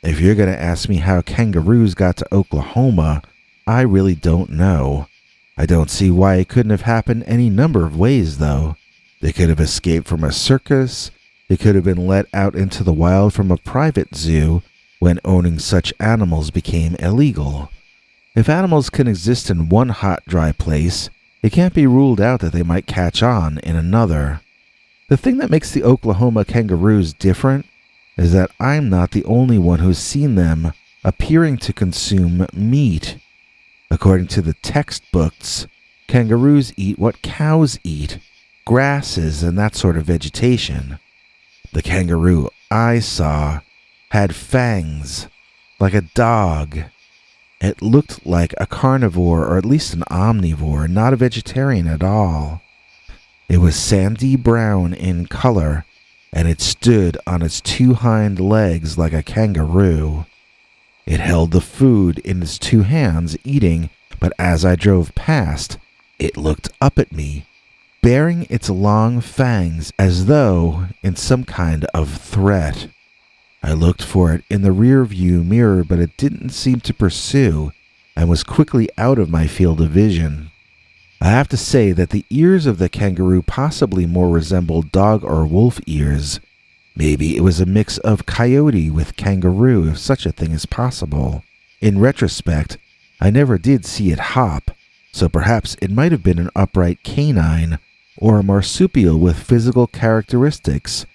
If you're going to ask me how kangaroos got to Oklahoma, I really don't know. I don't see why it couldn't have happened any number of ways, though. They could have escaped from a circus, they could have been let out into the wild from a private zoo when owning such animals became illegal. If animals can exist in one hot, dry place, it can't be ruled out that they might catch on in another. The thing that makes the Oklahoma kangaroos different is that I'm not the only one who's seen them appearing to consume meat. According to the textbooks, kangaroos eat what cows eat, grasses and that sort of vegetation. The kangaroo I saw had fangs, like a dog. It looked like a carnivore, or at least an omnivore, not a vegetarian at all. It was sandy brown in color, and it stood on its two hind legs like a kangaroo. It held the food in its two hands, eating, but as I drove past, it looked up at me, baring its long fangs as though in some kind of threat. I looked for it in the rear-view mirror, but it didn't seem to pursue and was quickly out of my field of vision. I have to say that the ears of the kangaroo possibly more resembled dog or wolf ears. Maybe it was a mix of coyote with kangaroo, if such a thing is possible. In retrospect, I never did see it hop, so perhaps it might have been an upright canine or a marsupial with physical characteristics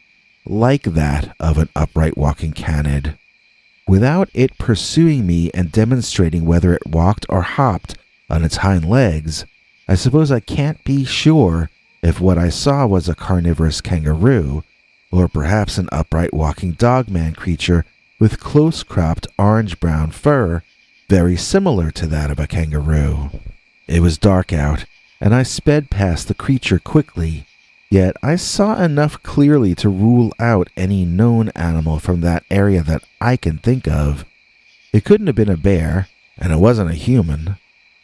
like that of an upright walking canid. Without it pursuing me and demonstrating whether it walked or hopped on its hind legs, I suppose I can't be sure if what I saw was a carnivorous kangaroo, or perhaps an upright walking dogman creature with close-cropped orange-brown fur, very similar to that of a kangaroo. It was dark out, and I sped past the creature quickly, yet I saw enough clearly to rule out any known animal from that area that I can think of. It couldn't have been a bear, and it wasn't a human.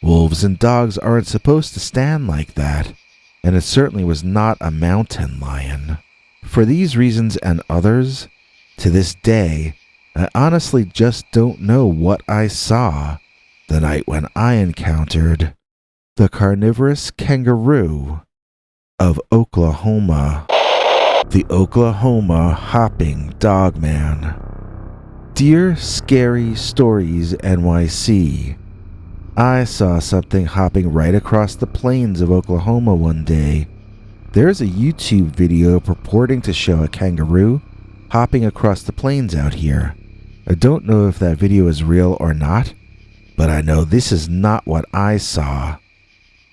Wolves and dogs aren't supposed to stand like that, and it certainly was not a mountain lion. For these reasons and others, to this day, I honestly just don't know what I saw the night when I encountered the carnivorous kangaroo of Oklahoma. The Oklahoma Hopping Dogman. Dear Scary Stories NYC, I saw something hopping right across the plains of Oklahoma one day. There's a YouTube video purporting to show a kangaroo hopping across the plains out here. I don't know if that video is real or not, but I know this is not what I saw.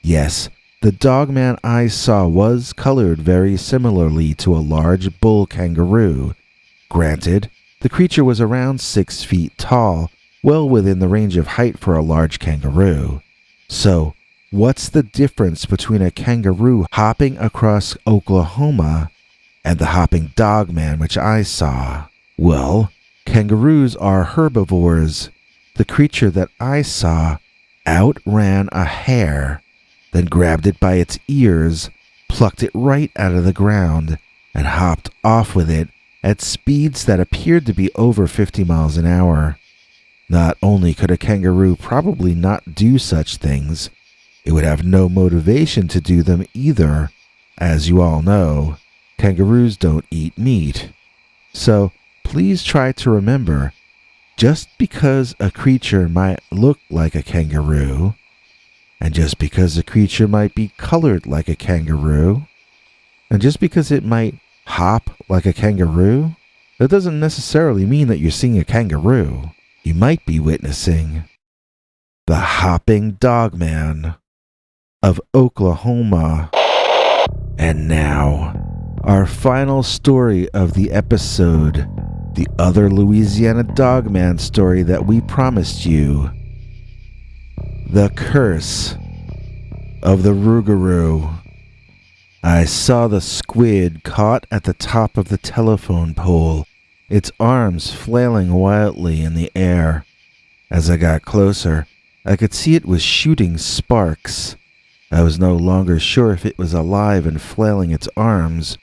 Yes, the dogman I saw was colored very similarly to a large bull kangaroo. Granted, the creature was around 6 feet tall, well within the range of height for a large kangaroo. So, what's the difference between a kangaroo hopping across Oklahoma and the hopping dogman which I saw? Well, kangaroos are herbivores. The creature that I saw outran a hare, then grabbed it by its ears, plucked it right out of the ground, and hopped off with it at speeds that appeared to be over 50 miles an hour. Not only could a kangaroo probably not do such things, it would have no motivation to do them either. As you all know, kangaroos don't eat meat. So please try to remember, just because a creature might look like a kangaroo, and just because a creature might be colored like a kangaroo, and just because it might hop like a kangaroo, that doesn't necessarily mean that you're seeing a kangaroo. You might be witnessing the hopping dogman of Oklahoma. And now, our final story of the episode, the other Louisiana dogman story that we promised you. The Curse of the Rougarou. I saw the squid caught at the top of the telephone pole, its arms flailing wildly in the air. As I got closer, I could see it was shooting sparks. I was no longer sure if it was alive and flailing its arms,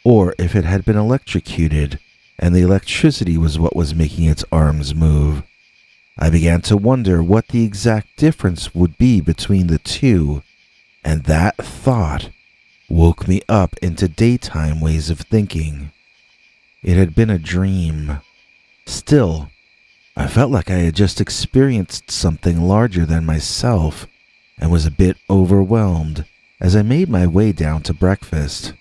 or if it had been electrocuted, and the electricity was what was making its arms move. I began to wonder what the exact difference would be between the two, and that thought woke me up into daytime ways of thinking. It had been a dream. Still, I felt like I had just experienced something larger than myself, and was a bit overwhelmed as I made my way down to breakfast.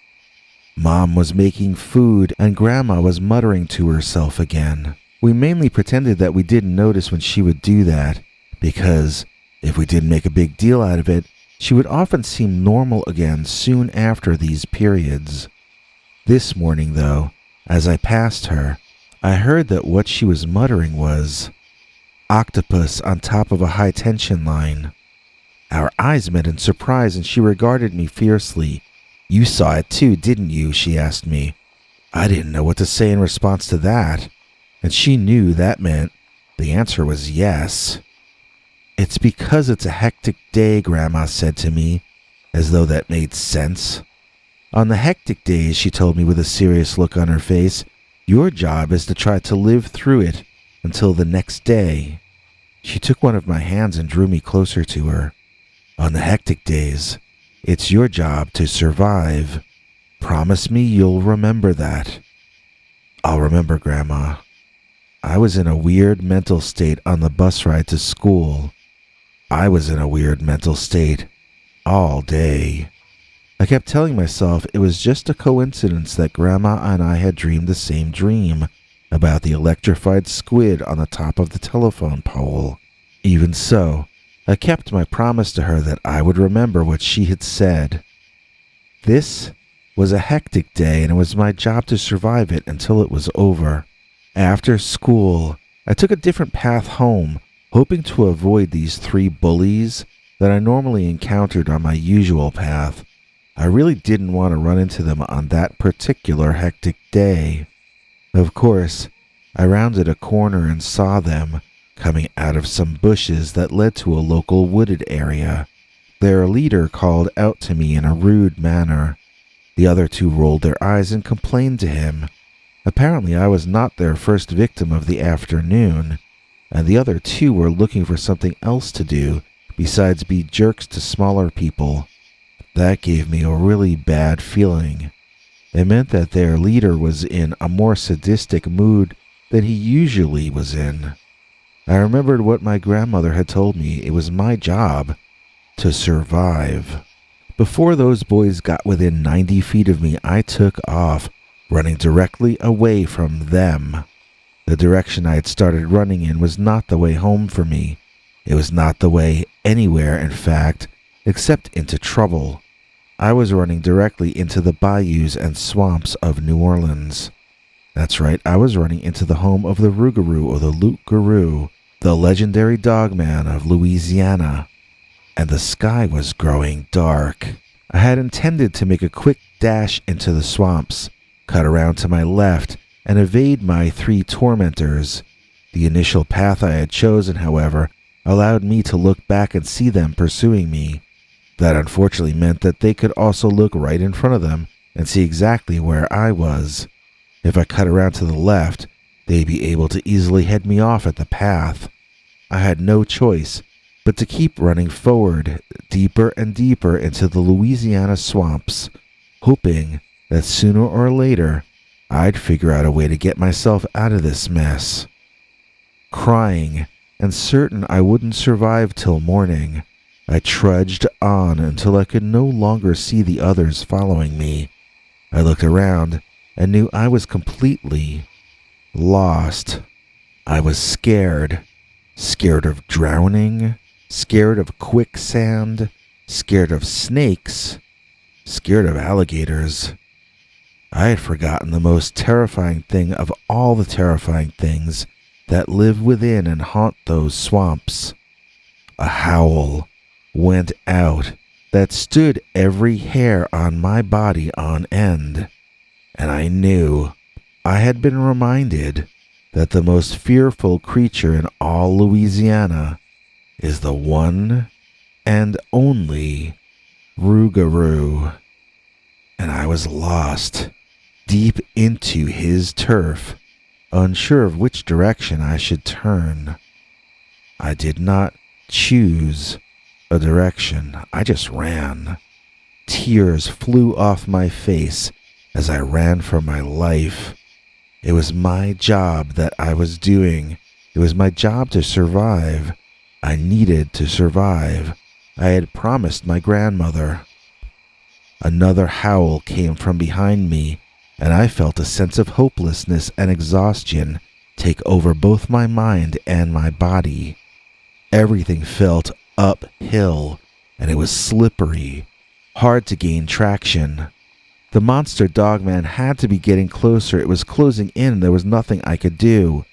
Mom was making food, and Grandma was muttering to herself again. We mainly pretended that we didn't notice when she would do that, because If we didn't make a big deal out of it, she would often seem normal again soon after these periods. This morning, though, as I passed her, I heard that what she was muttering was, "Octopus on top of a high-tension line." Our eyes met in surprise, and she regarded me fiercely. "You saw it too, didn't you?" she asked me. I didn't know what to say in response to that, and she knew that meant the answer was yes. "It's because it's a hectic day," Grandma said to me, as though that made sense. "On the hectic days," she told me with a serious look on her face, "your job is to try to live through it until the next day." She took one of my hands and drew me closer to her. "On the hectic days, it's your job to survive. Promise me you'll remember that." "I'll remember, Grandma." I was in a weird mental state on the bus ride to school. I was in a weird mental state all day. I kept telling myself it was just a coincidence that Grandma and I had dreamed the same dream about the electrified squid on the top of the telephone pole. Even so, I kept my promise to her that I would remember what she had said. This was a hectic day, and it was my job to survive it until it was over. After school, I took a different path home, hoping to avoid these 3 bullies that I normally encountered on my usual path. I really didn't want to run into them on that particular hectic day. Of course, I rounded a corner and saw them coming out of some bushes that led to a local wooded area. Their leader called out to me in a rude manner. The other 2 rolled their eyes and complained to him. Apparently, I was not their first victim of the afternoon, and the other 2 were looking for something else to do besides be jerks to smaller people. That gave me a really bad feeling. It meant that their leader was in a more sadistic mood than he usually was in. I remembered what my grandmother had told me. It was my job to survive. Before those boys got within 90 feet of me, I took off, running directly away from them. The direction I had started running in was not the way home for me. It was not the way anywhere, in fact, except into trouble. I was running directly into the bayous and swamps of New Orleans. That's right, I was running into the home of the Rougarou or the Loup-garou, the legendary dogman of Louisiana. And the sky was growing dark. I had intended to make a quick dash into the swamps, cut around to my left, and evade my 3 tormentors. The initial path I had chosen, however, allowed me to look back and see them pursuing me. That unfortunately meant that they could also look right in front of them and see exactly where I was. If I cut around to the left, they'd be able to easily head me off at the path. I had no choice but to keep running forward, deeper and deeper into the Louisiana swamps, hoping that sooner or later I'd figure out a way to get myself out of this mess. Crying and certain I wouldn't survive till morning, I trudged on until I could no longer see the others following me. I looked around and knew I was completely lost. I was scared. Scared of drowning, scared of quicksand, scared of snakes, scared of alligators. I had forgotten the most terrifying thing of all the terrifying things that live within and haunt those swamps. A howl went out that stood every hair on my body on end, and I knew I had been reminded that the most fearful creature in all Louisiana is the one and only Rougarou. And I was lost, deep into his turf, unsure of which direction I should turn. I did not choose a direction. I just ran. Tears flew off my face as I ran for my life. It was my job that I was doing. It was my job to survive. I needed to survive. I had promised my grandmother. Another howl came from behind me, and I felt a sense of hopelessness and exhaustion take over both my mind and my body. Everything felt uphill, and it was slippery, hard to gain traction. The monster dogman had to be getting closer. It was closing in. There was nothing I could do.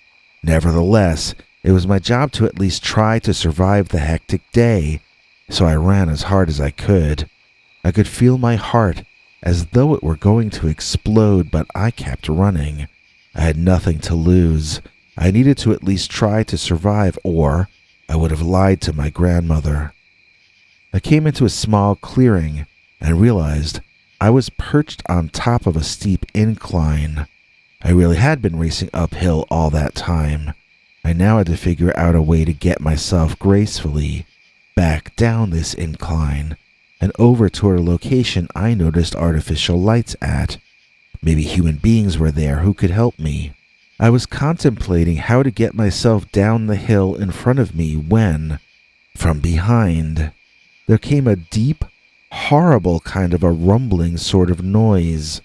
Nevertheless, it was my job to at least try to survive the hectic day, so I ran as hard as I could. I could feel my heart as though it were going to explode, but I kept running. I had nothing to lose. I needed to at least try to survive, or I would have lied to my grandmother. I came into a small clearing and realized I was perched on top of a steep incline. I really had been racing uphill all that time. I now had to figure out a way to get myself gracefully back down this incline and over toward a location I noticed artificial lights at. Maybe human beings were there who could help me. I was contemplating how to get myself down the hill in front of me when, from behind, there came a deep, horrible kind of a rumbling sort of noise.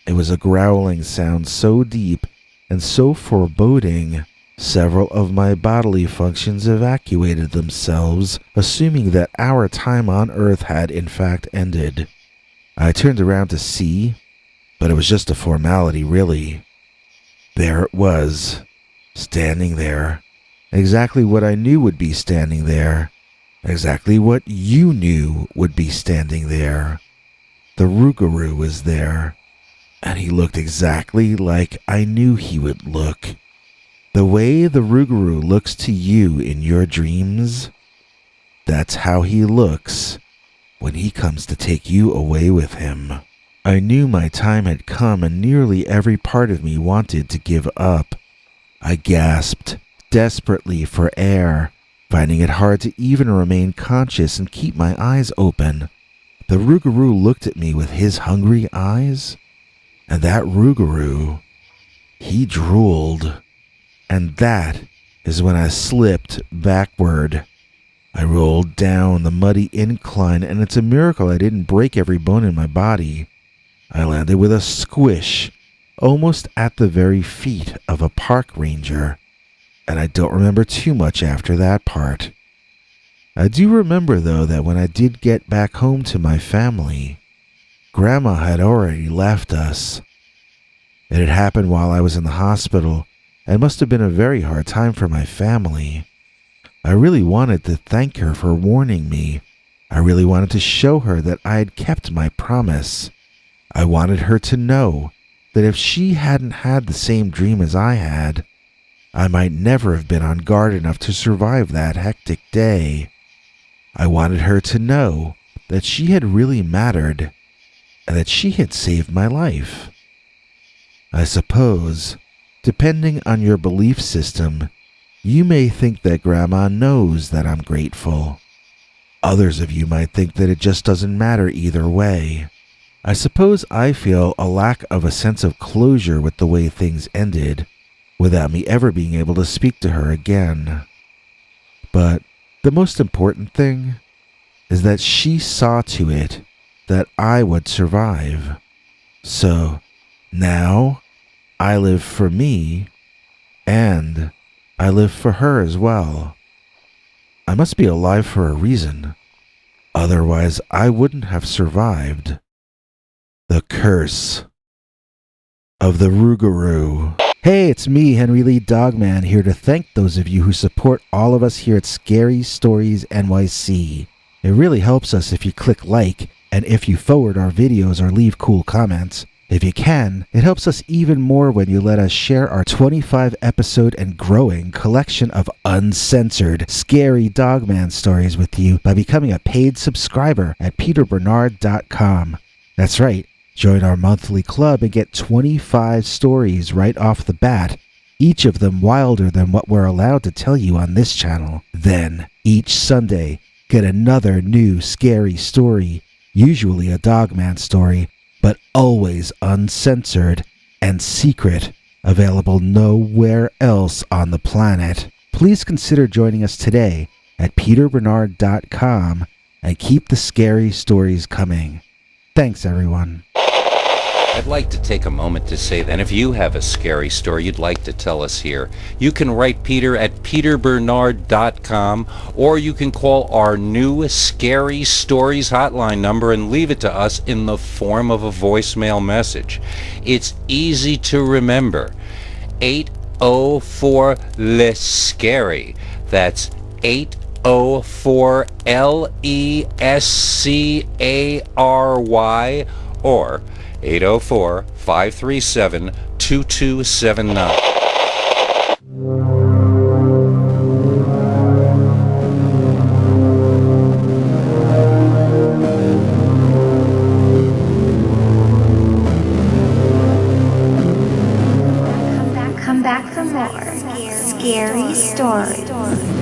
It was a growling sound so deep and so foreboding, several of my bodily functions evacuated themselves, assuming that our time on Earth had in fact ended. I turned around to see, but it was just a formality, really. There it was, standing there, exactly what I knew would be standing there. Exactly what you knew would be standing there. The Rougarou was there, and he looked exactly like I knew he would look. The way the Rougarou looks to you in your dreams, that's how he looks when he comes to take you away with him. I knew my time had come and nearly every part of me wanted to give up. I gasped desperately for air, finding it hard to even remain conscious and keep my eyes open. The Rougarou looked at me with his hungry eyes, and that Rougarou, he drooled. And that is when I slipped backward. I rolled down the muddy incline, and it's a miracle I didn't break every bone in my body. I landed with a squish, almost at the very feet of a park ranger, and I don't remember too much after that part. I do remember, though, that when I did get back home to my family, Grandma had already left us. It had happened while I was in the hospital, and must have been a very hard time for my family. I really wanted to thank her for warning me. I really wanted to show her that I had kept my promise. I wanted her to know that if she hadn't had the same dream as I had, I might never have been on guard enough to survive that hectic day. I wanted her to know that she had really mattered and that she had saved my life. I suppose, depending on your belief system, you may think that Grandma knows that I'm grateful. Others of you might think that it just doesn't matter either way. I suppose I feel a lack of a sense of closure with the way things ended, without me ever being able to speak to her again. But the most important thing is that she saw to it that I would survive. So now I live for me, and I live for her as well. I must be alive for a reason. Otherwise, I wouldn't have survived. The curse of the Rougarou. Hey, it's me, Henry Lee Dogman, here to thank those of you who support all of us here at Scary Stories NYC. It really helps us if you click like, and if you forward our videos or leave cool comments. If you can, it helps us even more when you let us share our 25-episode and growing collection of uncensored, scary Dogman stories with you by becoming a paid subscriber at peterbernard.com. That's right, join our monthly club and get 25 stories right off the bat, each of them wilder than what we're allowed to tell you on this channel. Then, each Sunday, get another new scary story, usually a Dogman story, but always uncensored and secret, available nowhere else on the planet. Please consider joining us today at peterbernard.com and keep the scary stories coming. Thanks, everyone. I'd like to take a moment to say that if you have a scary story you'd like to tell us here, you can write Peter at peterbernard.com, or you can call our new Scary Stories hotline number and leave it to us in the form of a voicemail message. It's easy to remember. 804-LESCARY. That's 804-LESCARY, or 804-537-2279. Come back for more scary stories.